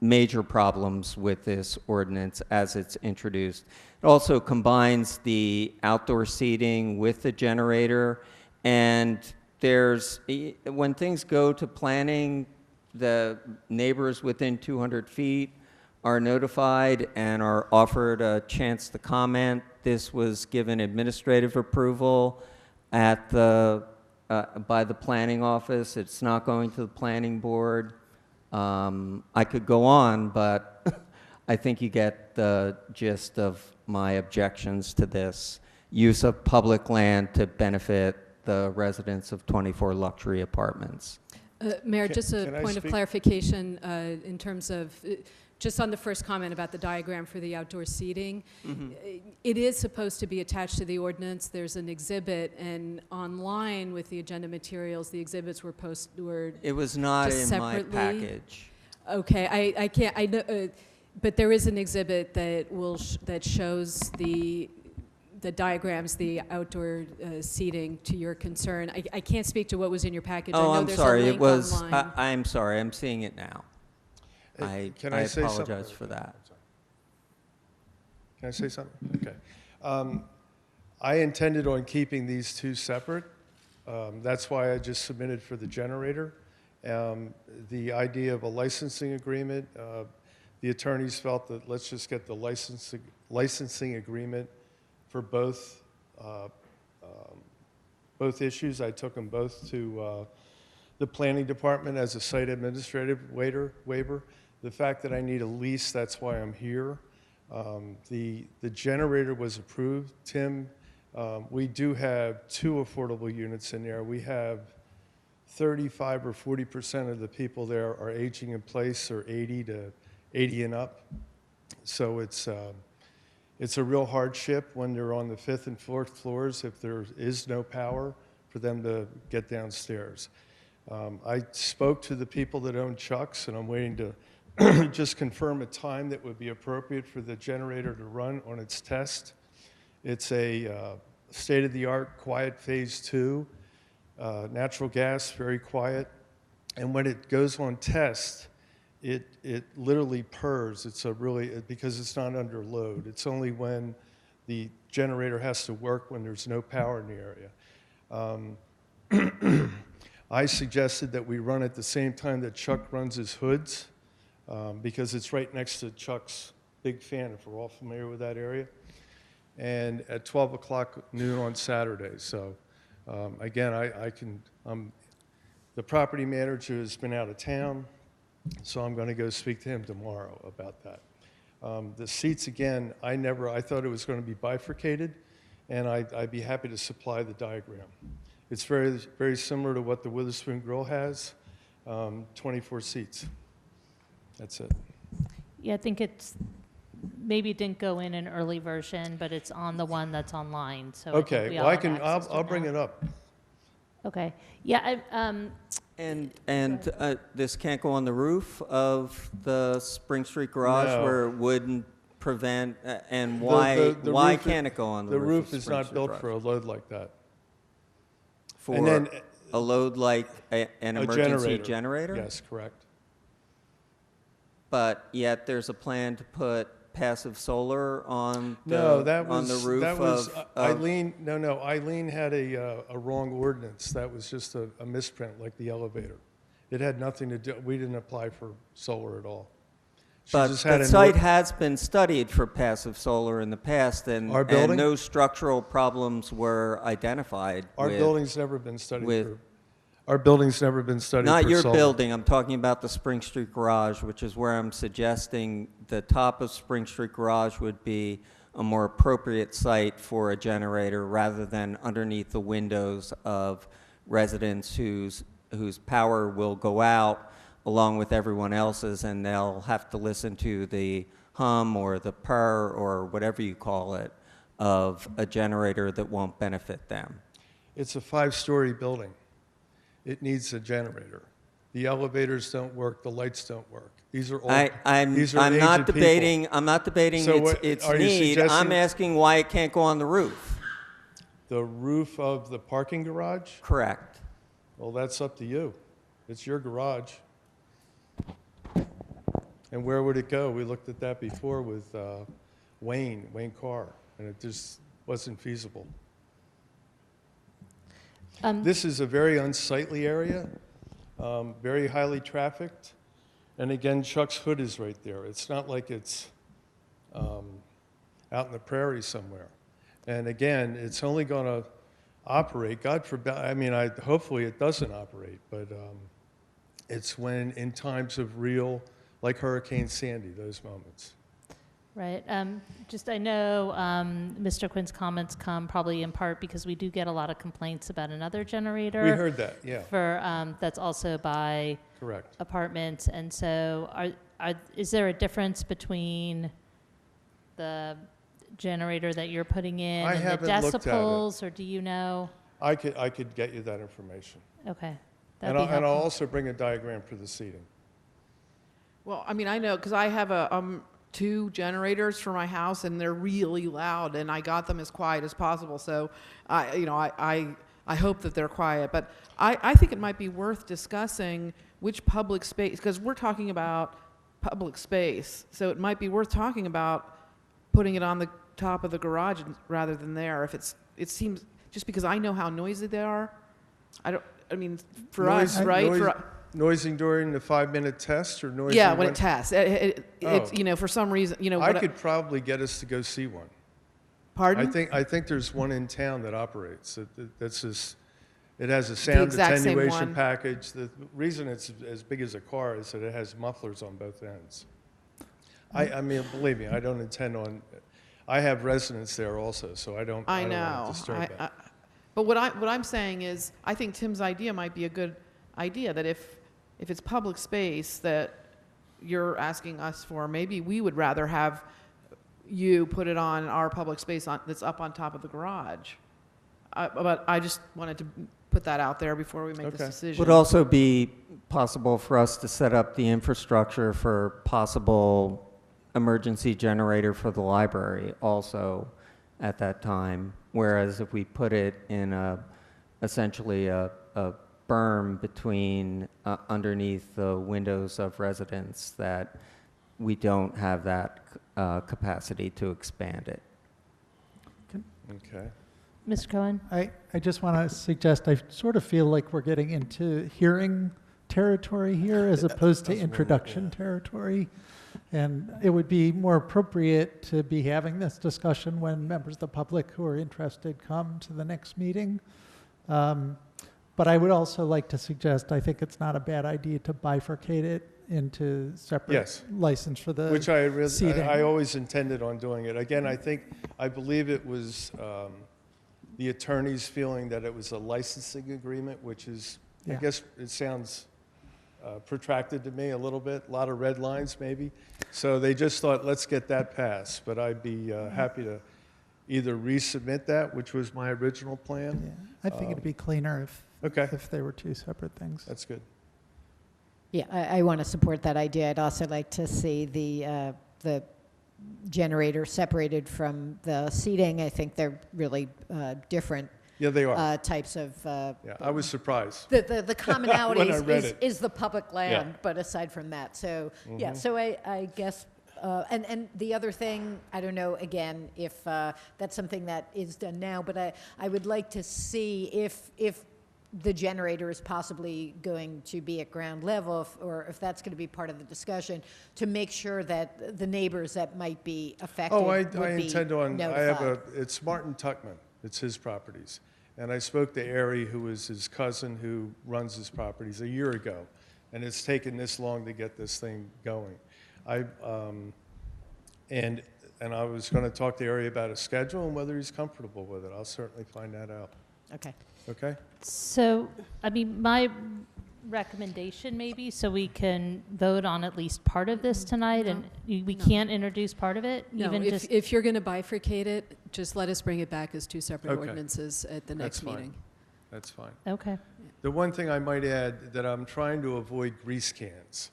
J: major problems with this ordinance as it's introduced. It also combines the outdoor seating with the generator, and when things go to planning, the neighbors within 200 feet are notified and are offered a chance to comment. This was given administrative approval at by the planning office. It's not going to the planning board. I could go on, but I think you get the gist of my objections to this use of public land to benefit the residents of 24 luxury apartments.
O: Mayor, just a point of clarification in terms of, just on the first comment about the diagram for the outdoor seating, it is supposed to be attached to the ordinance. There's an exhibit, and online with the agenda materials, the exhibits were
J: It was not
O: just
J: in my
O: separately.
J: package.
O: Okay, I can't, I know, But there is an exhibit that that shows the diagrams, the outdoor seating, to your concern. I can't speak to what was in your package. I
J: Oh,
O: know
J: I'm
O: there's
J: sorry.
O: A
J: It
O: link
J: was,
O: online.
J: I'm sorry. I'm seeing it now. I
Q: Can I say something?
J: apologize for that.
Q: Can I say something? Okay. I intended on keeping these two separate. That's why I just submitted for the generator. The idea of a licensing agreement, the attorneys felt that let's just get the licensing agreement for both issues. I took them both to the planning department as a site administrative waiver. The fact that I need a lease, that's why I'm here. The generator was approved. Tim, we do have 2 affordable units in there. We have 35 or 40% of the people there are aging in place or 80 and up. So it's a real hardship when they're on the 5th and 4th floors if there is no power for them to get downstairs. I spoke to the people that own Chuck's, and I'm waiting to just confirm a time that would be appropriate for the generator to run on its test. It's a state-of-the-art quiet phase 2, natural gas, very quiet. And when it goes on test, it literally purrs. It's because it's not under load. It's only when the generator has to work when there's no power in the area. I suggested that we run at the same time that Chuck runs his hoods, because it's right next to Chuck's Big Fan, if we're all familiar with that area, and at 12 o'clock noon on Saturday. So again, the property manager has been out of town, so I'm going to go speak to him tomorrow about that. The seats, again, I thought it was going to be bifurcated, and I'd be happy to supply the diagram. It's very, very similar to what the Witherspoon Grill has, 24 seats. That's it.
A: Yeah, I think maybe it didn't go in an early version, but it's on the one that's online, so I think
Q: Okay,
A: we
Q: well,
A: all have access to
Q: I'll bring
A: now.
Q: it up.
A: Okay, yeah,
J: And this can't go on the roof of the Spring Street garage
Q: No.
J: where it wouldn't prevent, and
Q: The
J: why
Q: roof-
J: can't it go on the
Q: The
J: roof
Q: roof
J: of
Q: is
J: Spring
Q: not
J: Street
Q: built
J: garage?
Q: for a load like that.
J: For
Q: And then
J: a load like an
Q: a
J: emergency generator?
Q: Yes, correct.
J: But yet there's a plan to put passive solar on
Q: No,
J: the roof of
Q: Eileen. No, Eileen had a wrong ordinance. That was just a misprint, like the elevator. It had nothing to do. We didn't apply for solar at all. She
J: But
Q: just had
J: the
Q: an
J: site has been studied for passive solar in the past, and
Q: Our building?
J: no structural problems were identified.
Q: Our
J: with-
Q: building's never been studied
J: with-
Q: for. Our building's never been studied
J: Not
Q: for
J: your
Q: solar.
J: building, I'm talking about the Spring Street garage, which is where I'm suggesting the top of Spring Street garage would be a more appropriate site for a generator rather than underneath the windows of residents whose power will go out along with everyone else's, and they'll have to listen to the hum or the purr or whatever you call it of a generator that won't benefit them.
Q: It's a 5-story building. It needs a generator. The elevators don't work. The lights don't work. These are old.
J: I'm
Q: these are
J: not
Q: aged people.
J: debating. I'm not debating
Q: So
J: its
Q: what- are you
J: need. I'm
Q: suggesting-
J: asking why it can't go on the roof.
Q: The roof of the parking garage?
J: Correct.
Q: Well, that's up to you. It's your garage. And where would it go? We looked at that before with Wayne Carr, and it just wasn't feasible. This is a very unsightly area, very highly trafficked. And again, Chuck's Hood is right there. It's not like it's out in the prairie somewhere. And again, it's only going to operate, God forbid, hopefully it doesn't operate, but it's when in times of real, like Hurricane Sandy, those moments.
A: right. I know Mr. Quinn's comments come probably in part because we do get a lot of complaints about another generator.
Q: We heard that, yeah,
A: That's also by
Q: correct.
A: apartments, and so is there a difference between the generator that you're putting in
Q: I
A: and the
Q: haven't looked at it.
A: decibels, or do you know?
Q: I could get you that information.
A: Okay,
Q: And
A: that'd be
Q: I'll
A: helpful.
Q: also bring a diagram for the seating.
B: Well, I mean, I know, because I have a 2 generators for my house, and they're really loud, and I got them as quiet as possible. So, I hope that they're quiet. But I think it might be worth discussing which public space, because we're talking about public space. So it might be worth talking about putting it on the top of the garage rather than there. It seems, just because I know how noisy they are. For us, right?
Q: Noising during the 5-minute test or noising?
B: Yeah, when it tests. For some reason,
Q: I could probably get us to go see one.
B: Pardon?
Q: I think there's one in town that operates. That's just, it has a sound
B: exact same
Q: attenuation
B: one.
Q: package. The reason it's as big as a car is that it has mufflers on both ends. I mean, believe me, I don't intend on. I have residents there also, so I don't want to disturb that.
B: But what I'm saying is, I think Tim's idea might be a good idea, that if it's public space that you're asking us for, maybe we would rather have you put it on our public space that's up on top of the garage. But I just wanted to put that out there before we make this decision.
J: Would also be possible for us to set up the infrastructure for possible emergency generator for the library also at that time. Whereas if we put it in essentially a berm between underneath the windows of residents, that we don't have that capacity to expand it.
Q: Okay.
A: Mr. Cohen?
D: I just want to suggest, I sort of feel like we're getting into hearing territory here as opposed to introduction territory. And it would be more appropriate to be having this discussion when members of the public who are interested come to the next meeting. But I would also like to suggest, I think it's not a bad idea to bifurcate it into separate license for the
Q: Which
D: seating.
Q: I always intended on doing it. Again, I believe it was the attorney's feeling that it was a licensing agreement, which is, I guess it sounds protracted to me a little bit, a lot of red lines maybe. So they just thought, let's get that passed. But I'd be happy to either resubmit that, which was my original plan.
D: Yeah. I think it'd be cleaner if they were 2 separate things.
Q: That's good.
G: Yeah, I want to support that idea. I'd also like to see the generator separated from the seating. I think they're really different.
Q: Yeah, they are.
G: Types of.
Q: I was surprised.
G: The commonality
Q: When I read
G: is the public land, but aside from that, so so I guess. And the other thing, I don't know, again, if that's something that is done now, but I would like to see if the generator is possibly going to be at ground level, or if that's going to be part of the discussion, to make sure that the neighbors that might be affected would be
Q: intend on,
G: notified.
Q: it's Martin Tuckman, it's his properties. And I spoke to Ari, who is his cousin who runs his properties, a year ago. And it's taken this long to get this thing going. And I was going to talk to Ari about a schedule and whether he's comfortable with it. I'll certainly find that out.
G: Okay.
Q: Okay?
A: So, my recommendation maybe, so we can vote on at least part of this tonight, and we can't introduce part of it?
O: No,
A: even
O: if you're going to bifurcate it, just let us bring it back as 2 separate
Q: Okay.
O: ordinances at the next meeting.
Q: That's fine.
A: Okay.
Q: The one thing I might add, that I'm trying to avoid grease cans.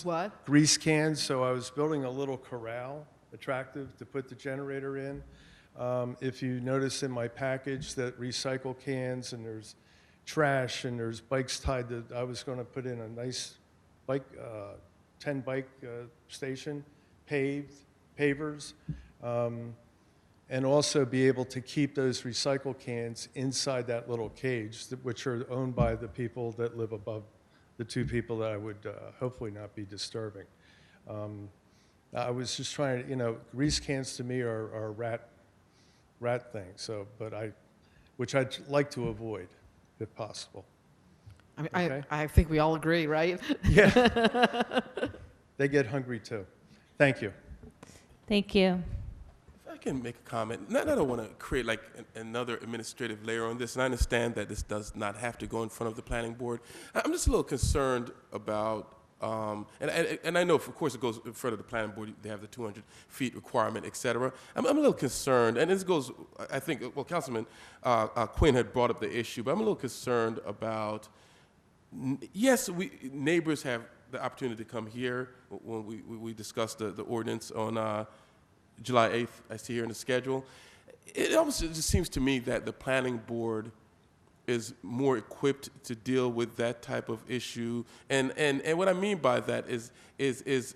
B: What?
Q: Grease cans, so I was building a little corral, attractive, to put the generator in. If you notice in my package that recycle cans, and there's trash, and there's bikes tied to, I was going to put in a nice bike, 10 bike station, pavers, and also be able to keep those recycle cans inside that little cage, which are owned by the people that live above the 2 people that I would hopefully not be disturbing. I was just trying to, grease cans to me are rat thing. So, which I'd like to avoid, if possible.
B: I think we all agree, right?
Q: Yeah. They get hungry too. Thank you.
A: Thank you.
K: If I can make a comment, I don't want to create like another administrative layer on this, and I understand that this does not have to go in front of the planning board. I'm just a little concerned about, and I know, of course, it goes in front of the planning board. They have the 200 feet requirement, et cetera. I'm a little concerned, and this goes, I think, well, Councilman Quinn had brought up the issue, but I'm a little concerned about, yes, neighbors have the opportunity to come here when we discussed the ordinance on July 8th, I see here in the schedule. It almost just seems to me that the planning board is more equipped to deal with that type of issue. And what I mean by that is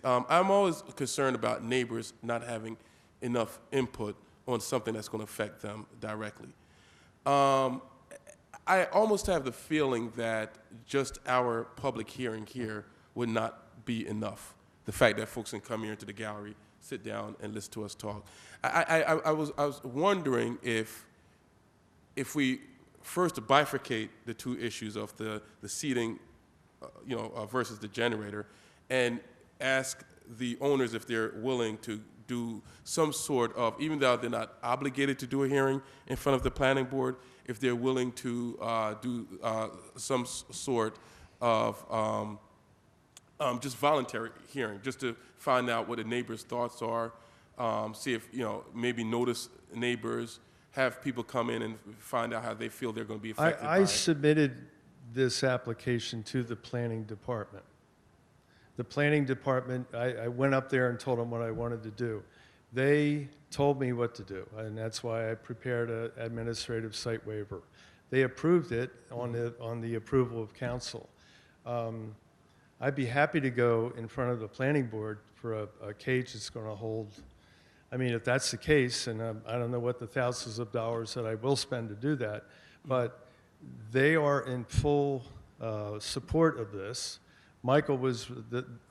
K: I'm always concerned about neighbors not having enough input on something that's going to affect them directly. I almost have the feeling that just our public hearing here would not be enough. The fact that folks can come here into the gallery, sit down, and listen to us talk. I was wondering if we first bifurcate the two issues of the seating, versus the generator, and ask the owners if they're willing to do some sort of, even though they're not obligated to do a hearing in front of the planning board, if they're willing to do some sort of just voluntary hearing, just to find out what the neighbors' thoughts are, see if, maybe notice neighbors, have people come in and find out how they feel they're going to be affected by
Q: I
K: it.
Q: submitted this application to the planning department. The planning department, I went up there and told them what I wanted to do. They told me what to do, and that's why I prepared an administrative site waiver. They approved it on the approval of council. I'd be happy to go in front of the planning board for a cage that's going to hold. I mean, if that's the case, and I don't know what the thousands of dollars that I will spend to do that, but they are in full support of this.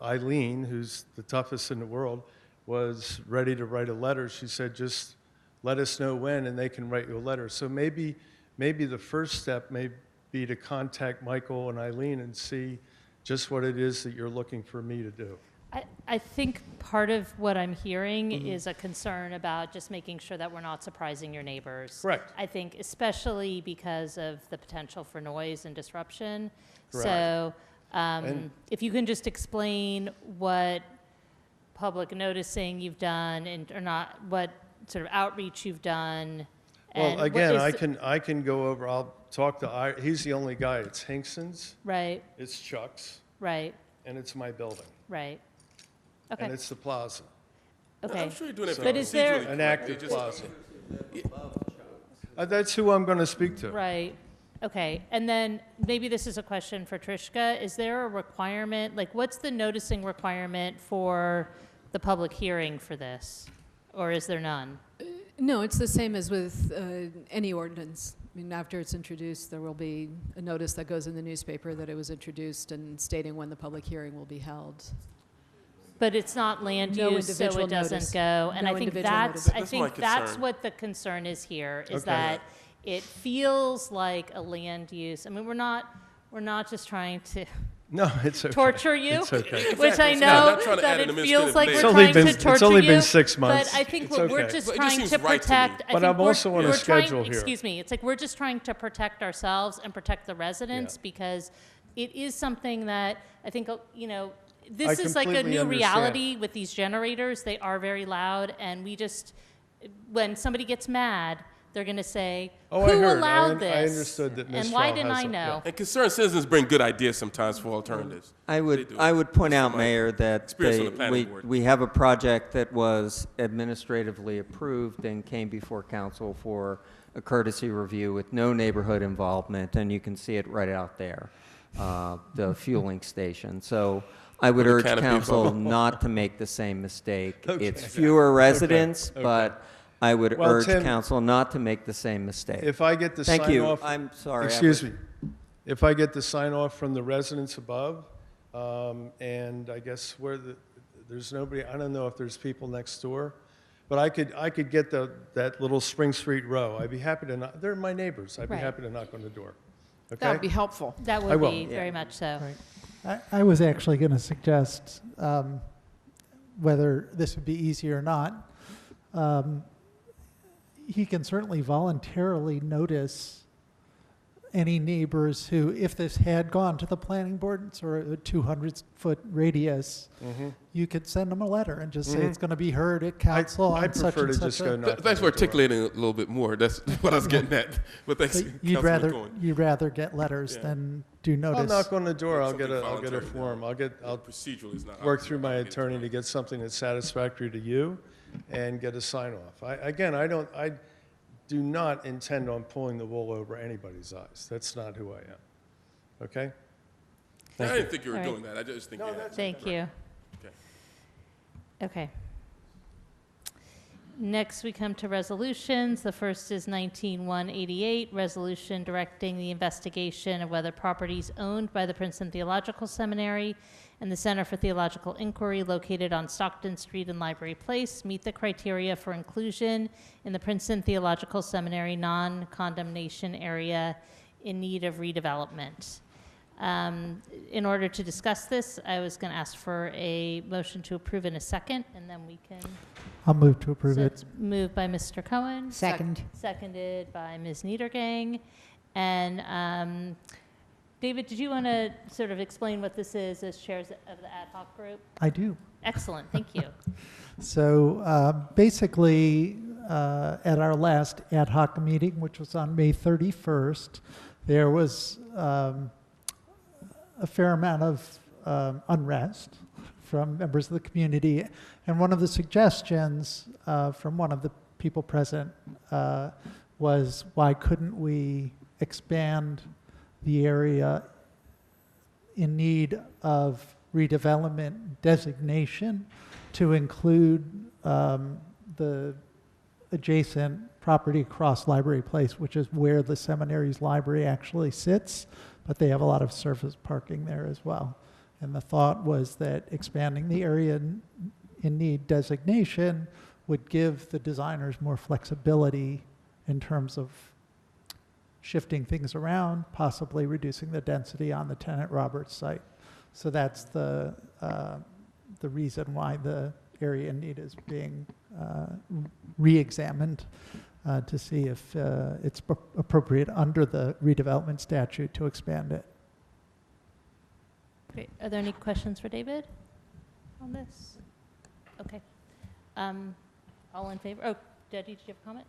Q: Eileen, who's the toughest in the world, was ready to write a letter. She said, just let us know when, and they can write you a letter. So maybe the first step may be to contact Michael and Eileen and see just what it is that you're looking for me to do.
A: I think part of what I'm hearing is a concern about just making sure that we're not surprising your neighbors.
Q: Correct.
A: I think especially because of the potential for noise and disruption.
Q: Correct.
A: So
Q: And-
A: if you can just explain what public noticing you've done or not, what sort of outreach you've done. And
Q: Well,
A: what
Q: again,
A: is
Q: I can go over, I'll talk to, he's the only guy. It's Hinkson's,
A: Right,
Q: it's Chuck's,
A: right,
Q: and it's my building.
A: right.
Q: And
A: Okay,
Q: it's the plaza,
A: okay.
K: I'm sure you're doing it
A: But is there-
K: procedurally
Q: an
K: correctly,
Q: active
K: just-
Q: plaza. That's who I'm going to speak to.
A: Right, okay. And then maybe this is a question for Trishka. Is there a requirement, like what's the noticing requirement for the public hearing for this? Or is there none?
O: No, it's the same as with any ordinance. I mean, after it's introduced, there will be a notice that goes in the newspaper that it was introduced and stating when the public hearing will be held.
A: But it's not land
O: No
A: use, so
O: individual
A: it doesn't
O: notice.
A: go. And
O: No
A: I think
O: individual
A: that's,
O: notice.
A: I
K: That's my
A: think that's
K: concern.
A: what the concern is here, is
Q: Okay.
A: that it feels like a land use. I mean, we're not just trying to
Q: No, it's okay.
A: torture you,
Q: It's okay.
A: which I
K: Exactly.
A: know
K: I'm not trying to
A: that
K: add an
A: it feels
K: administrative
A: like
K: layer.
A: we're
Q: It's only
A: trying
Q: been-
A: to
Q: it's
A: torture
Q: only
A: you.
Q: been 6 months.
A: But I think
Q: It's
A: what we're
Q: okay.
A: just
K: But it just
A: trying
K: seems
A: to
K: right to me.
A: protect. I
Q: But
A: think
Q: I'm also on a
A: we're trying-
Q: schedule here.
A: Excuse me. It's like we're just trying to protect ourselves and protect the residents because it is something that I think this
Q: I
A: is like a
Q: completely
A: new
Q: understand.
A: reality with these generators. They are very loud, and we just when somebody gets mad, they're going to say,
Q: Oh, I
A: "Who
Q: heard.
A: allowed
Q: I
A: this?"
Q: understood that Ms.
A: And why
Q: Frau
A: didn't
Q: has
A: I
Q: a-
A: know?
Q: yeah.
K: And concerned citizens bring good ideas sometimes for alternatives.
J: I
K: They
J: would,
K: do.
J: I would point
K: Just
J: out,
K: from my
J: Mayor, that
K: experience on the planning board.
J: we have a project that was administratively approved and came before council for a courtesy review with no neighborhood involvement, and you can see it right out there, the fueling station. So I would
K: With a
J: urge
K: canopy
J: council
K: above.
J: not to make the same mistake.
Q: Okay.
J: It's fewer residents,
Q: okay.
J: but I would
Q: Well,
J: urge
Q: Tim,
J: council not to make the same mistake.
Q: If I get the
J: Thank
Q: sign
J: you.
Q: off.
J: I'm sorry.
Q: Excuse me. If I get the sign off from the residents above, and I guess there's nobody, I don't know if there's people next door, but I could get that little Spring Street row. I'd be happy to knock, they're my neighbors. I'd be
A: Right.
Q: happy to knock on the door.
B: That would
Q: Okay?
B: be helpful.
A: That
Q: I
A: would
Q: will.
A: be very much so.
D: Right. I was actually going to suggest, whether this would be easy or not, he can certainly voluntarily notice any neighbors who, if this had gone to the planning board, it's sort of a 200-foot radius, you could send them a letter and just say it's going to be heard at council
Q: I
D: on such
Q: prefer
D: and
Q: to
D: such
Q: just
D: a.
Q: go knock
K: Thanks
Q: on
K: for
Q: the door.
K: articulating a little bit more. That's what I was getting at. But thanks,
D: But you'd
K: Councilman
D: rather
K: Cohen.
D: get letters
K: Yeah.
D: than do
Q: I'll
D: notice.
Q: knock on the door. I'll get
K: Something
Q: a
K: voluntary,
Q: form. I'll
K: Procedural is not
Q: work through my
K: obligated.
Q: attorney to get something that's satisfactory to you and get a sign off. I do not intend on pulling the wool over anybody's eyes. That's not who I am. Okay?
K: I
Q: Thank you.
K: didn't think you were
A: All right.
K: doing that. I just think you had.
A: Thank you.
K: Okay.
A: Okay. Next, we come to resolutions. The first is 19-188, resolution directing the investigation of whether properties owned by the Princeton Theological Seminary and the Center for Theological Inquiry located on Stockton Street and Library Place meet the criteria for inclusion in the Princeton Theological Seminary non-condemnation area in need of redevelopment. In order to discuss this, I was going to ask for a motion to approve in a second, and then we can.
D: I'll move to approve
A: So
D: it.
A: it's moved by Mr. Cohen.
C: Second.
A: Seconded by Ms. Niedergang. And David, did you want to sort of explain what this is as chairs of the ad hoc group?
D: I do.
A: Excellent, thank you.
D: So basically, at our last ad hoc meeting, which was on May 31st, there was a fair amount of unrest from members of the community. And one of the suggestions from one of the people present was, why couldn't we expand the area in need of redevelopment designation to include the adjacent property across Library Place, which is where the seminary's library actually sits, but they have a lot of surface parking there as well. And the thought was that expanding the area in need designation would give the designers more flexibility in terms of shifting things around, possibly reducing the density on the Tenant Roberts site. So that's the reason why the area in need is being re-examined to see if it's appropriate under the redevelopment statute to expand it.
A: Great. Are there any questions for David on this? Okay. All in favor? Oh, Debbie, did you have a comment?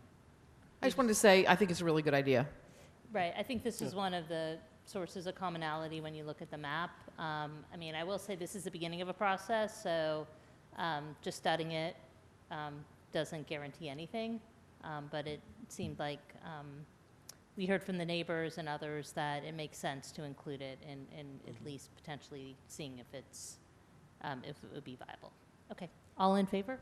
B: I just wanted to say, I think it's a really good idea.
A: Right, I think this is one of the sources of commonality when you look at the map. I mean, I will say this is the beginning of a process, so just studying it doesn't guarantee anything, but it seemed like we heard from the neighbors and others that it makes sense to include it in at least potentially seeing if it's, if it would be viable. Okay, all in favor?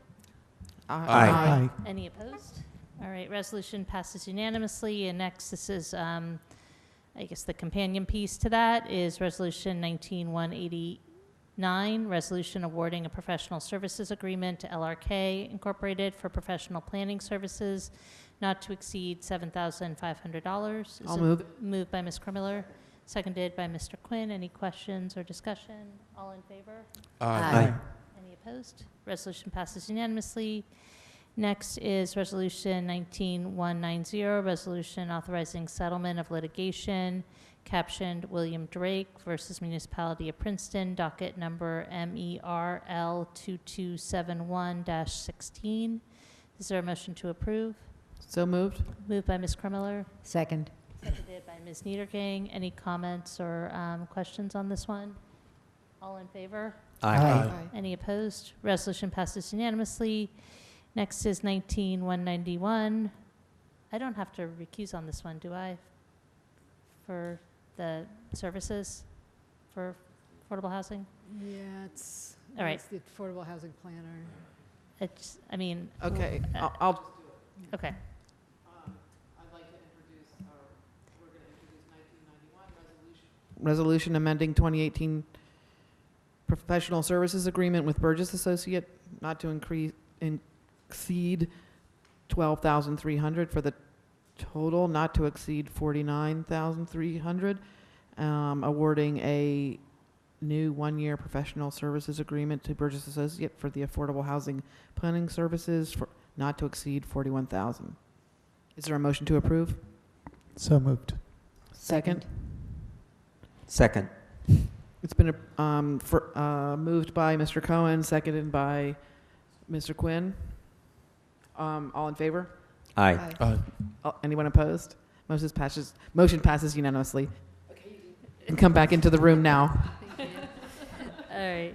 D: Aye.
A: Any opposed? All right, resolution passes unanimously. And next, this is, I guess the companion piece to that is Resolution 19-189, resolution awarding a professional services agreement to LRK Incorporated for professional planning services not to exceed $7,500.
B: I'll move.
A: Moved by Ms. Krumiller, seconded by Mr. Quinn. Any questions or discussion? All in favor?
C: Aye.
A: Any opposed? Resolution passes unanimously. Next is Resolution 19-190, resolution authorizing settlement of litigation captioned William Drake versus Municipality of Princeton, docket number MERL 2271-16. Is there a motion to approve?
B: So moved.
A: Moved by Ms. Krumiller,
C: Second.
A: seconded by Ms. Niedergang. Any comments or questions on this one? All in favor?
C: Aye.
A: Any opposed? Resolution passes unanimously. Next is 19-191. I don't have to recuse on this one, do I? For the services for affordable housing?
R: Yeah, it's,
A: All right.
R: it's the Affordable Housing Planner.
A: It's, I mean.
B: Okay, I'll
A: Okay.
B: I'd like to introduce, we're going to introduce 1991 resolution amending 2018 professional services agreement with Burgess Associate not to exceed $12,300 for the total, not to exceed $49,300. Awarding a new one-year professional services agreement to Burgess Associate for the affordable housing planning services for not to exceed $41,000. Is there a motion to approve?
D: So moved.
B: Second.
J: Second.
B: It's been moved by Mr. Cohen, seconded by Mr. Quinn. All in favor?
J: Aye.
B: Anyone opposed? Motion passes unanimously. You can come back into the room now.
A: All right.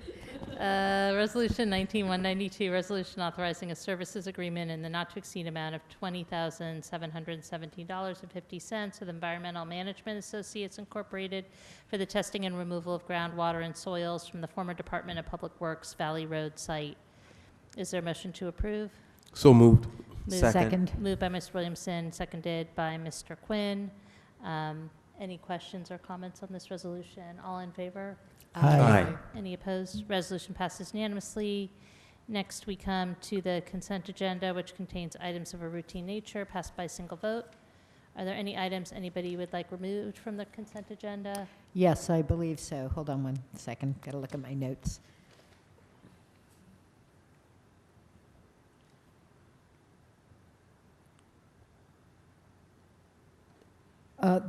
A: Resolution 19192, resolution authorizing a services agreement in the not-to-exceed amount of $20,717.50 with Environmental Management Associates Incorporated for the testing and removal of groundwater and soils from the former Department of Public Works Valley Road site. Is there a motion to approve?
P: So moved.
C: Second.
A: Moved by Mr. Williamson, seconded by Mr. Quinn. Any questions or comments on this resolution? All in favor?
J: Aye.
A: Any opposed? Resolution passes unanimously. Next, we come to the consent agenda, which contains items of a routine nature passed by single vote. Are there any items anybody would like removed from the consent agenda?
G: Yes, I believe so. Hold on one second. Got to look at my notes.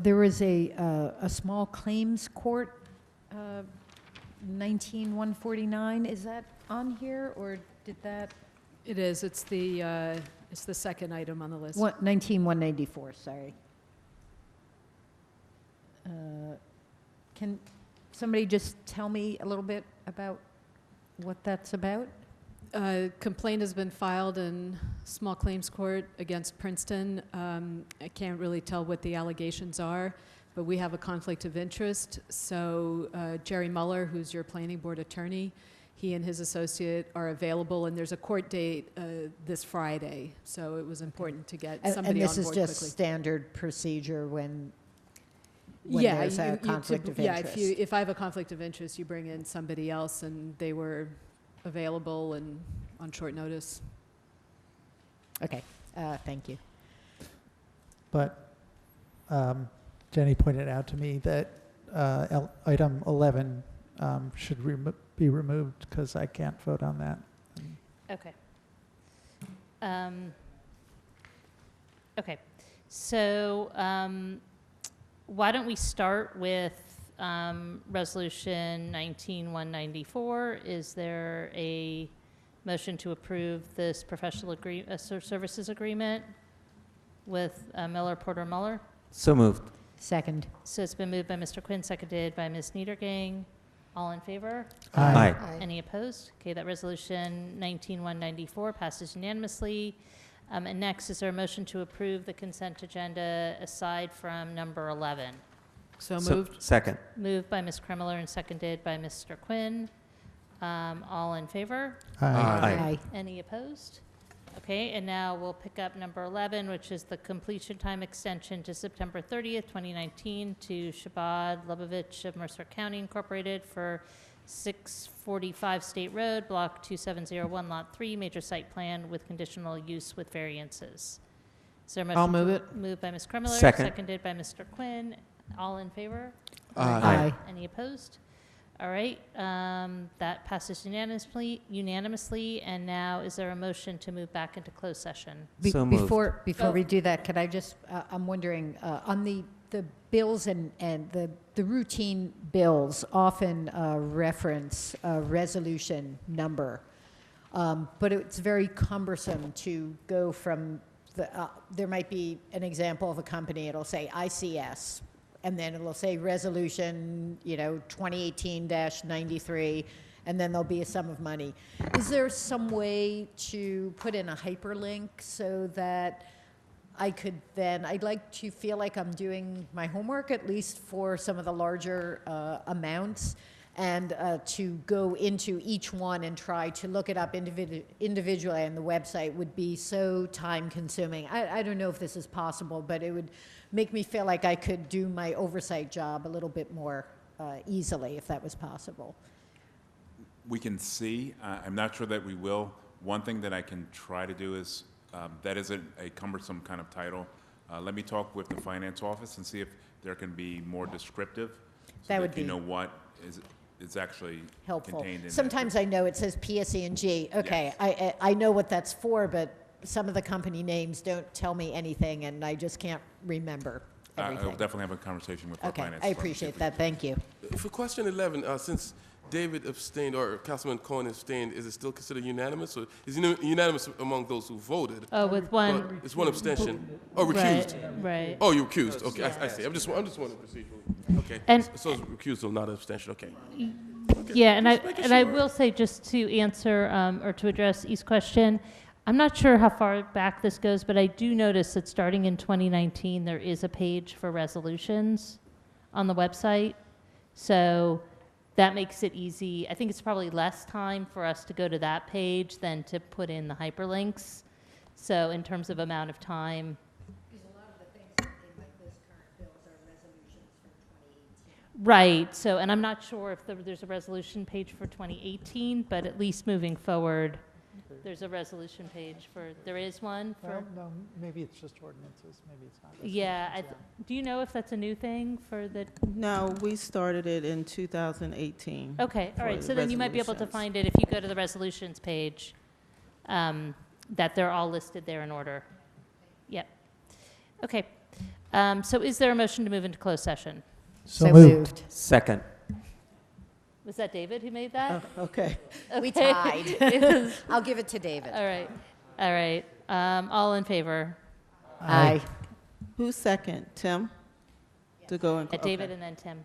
G: There was a small claims court, 19149. Is that on here, or did that?
O: It is. It's the second item on the list.
G: 19194, sorry. Can somebody just tell me a little bit about what that's about?
O: Complaint has been filed in small claims court against Princeton. I can't really tell what the allegations are, but we have a conflict of interest. So Jerry Muller, who's your planning board attorney, he and his associate are available, and there's a court date this Friday. So it was important to get somebody on board quickly.
G: And this is just standard procedure when there's a conflict of interest?
O: Yeah, if I have a conflict of interest, you bring in somebody else, and they were available and on short notice.
G: Okay, thank you.
D: But Jenny pointed out to me that item 11 should be removed because I can't vote on that.
A: Okay. Okay. So why don't we start with Resolution 19194. Is there a motion to approve this professional services agreement with Miller Porter Muller?
J: So moved.
G: Second.
A: So it's been moved by Mr. Quinn, seconded by Ms. Niedergang. All in favor?
J: Aye.
A: Any opposed? Okay, that resolution 19194 passes unanimously. And next, is there a motion to approve the consent agenda aside from number 11?
B: So moved.
J: Second.
A: Moved by Ms. Kremler and seconded by Mr. Quinn. All in favor?
J: Aye.
A: Any opposed? Okay, and now we'll pick up number 11, which is the completion time extension to September 30th, 2019 to Shabbat Lubavitch of Mercer County Incorporated for 645 State Road, Block 2701, Lot 3, Major Site Plan with conditional use with variances. Is there a motion?
B: I'll move it.
A: Moved by Ms. Kremler,
J: Second.
A: seconded by Mr. Quinn. All in favor?
G: Aye.
A: Any opposed? All right, that passes unanimously. And now, is there a motion to move back into closed session?
J: So moved.
G: Before
A: Oh.
G: we do that, could I just, I'm wondering, on the bills and the routine bills often reference a resolution number, but it's very cumbersome to go from there might be an example of a company, it'll say ICS, and then it'll say resolution, 2018-93, and then there'll be a sum of money. Is there some way to put in a hyperlink so that I'd like to feel like I'm doing my homework, at least for some of the larger amounts, and to go into each one and try to look it up individually on the website would be so time consuming. I don't know if this is possible, but it would make me feel like I could do my oversight job a little bit more easily if that was possible.
N: We can see. I'm not sure that we will. One thing that I can try to do is, that isn't a cumbersome kind of title. Let me talk with the finance office and see if there can be more descriptive.
G: That would be
N: what is actually
G: helpful.
N: contained in
G: Sometimes I know it says PSE&G. Okay,
N: Yes.
G: I know what that's for, but some of the company names don't tell me anything, and I just can't remember.
N: I will
G: everything?
N: definitely have a conversation with our
G: Okay,
N: finance
G: I
N: department.
G: appreciate that, thank you.
P: For question 11, since David abstained or Councilman Cohen abstained, is it still considered unanimous? Or is it unanimous among those who voted?
A: Oh, with one,
P: But it's one abstention. Oh,
A: right,
P: recused.
A: right.
P: Oh, you recused. Okay, I see. I'm just wondering procedurally. Okay.
A: And-
P: So it's recusal, not abstention. Okay.
A: Yeah, and
P: Just making
A: I
P: sure.
A: will say, just to answer or to address East's question, I'm not sure how far back this goes, but I do notice that starting in 2019, there is a page for resolutions on the website. So that makes it easy. I think it's probably less time for us to go to that page than to put in the hyperlinks. So in terms of amount of time.
C: Because a lot of the things in like this current bills are resolutions from 2018.
A: Right, so, and I'm not sure if there's a resolution page for 2018, but at least moving forward, there's a resolution page for, there is one
D: Well,
A: for,
D: no, maybe it's just ordinances, maybe it's not.
A: yeah,
D: resolutions,
A: do you know if that's a new thing for the,
L: No, we started it in 2018.
A: okay, all
L: For
A: right,
L: the
A: so then you might be able to
L: resolutions.
A: find it if you go to the resolutions page, that they're all listed there in order. Yep. Okay, so is there a motion to move into closed session?
D: So moved.
J: Second.
A: Was that David who made that?
L: Oh, okay.
G: We
A: Okay.
G: tied.
A: It was-
G: I'll give it to David.
A: All right, all right, all in favor?
G: Aye.
L: Who's second? Tim? To go in.
A: David
L: okay.
A: and then Tim.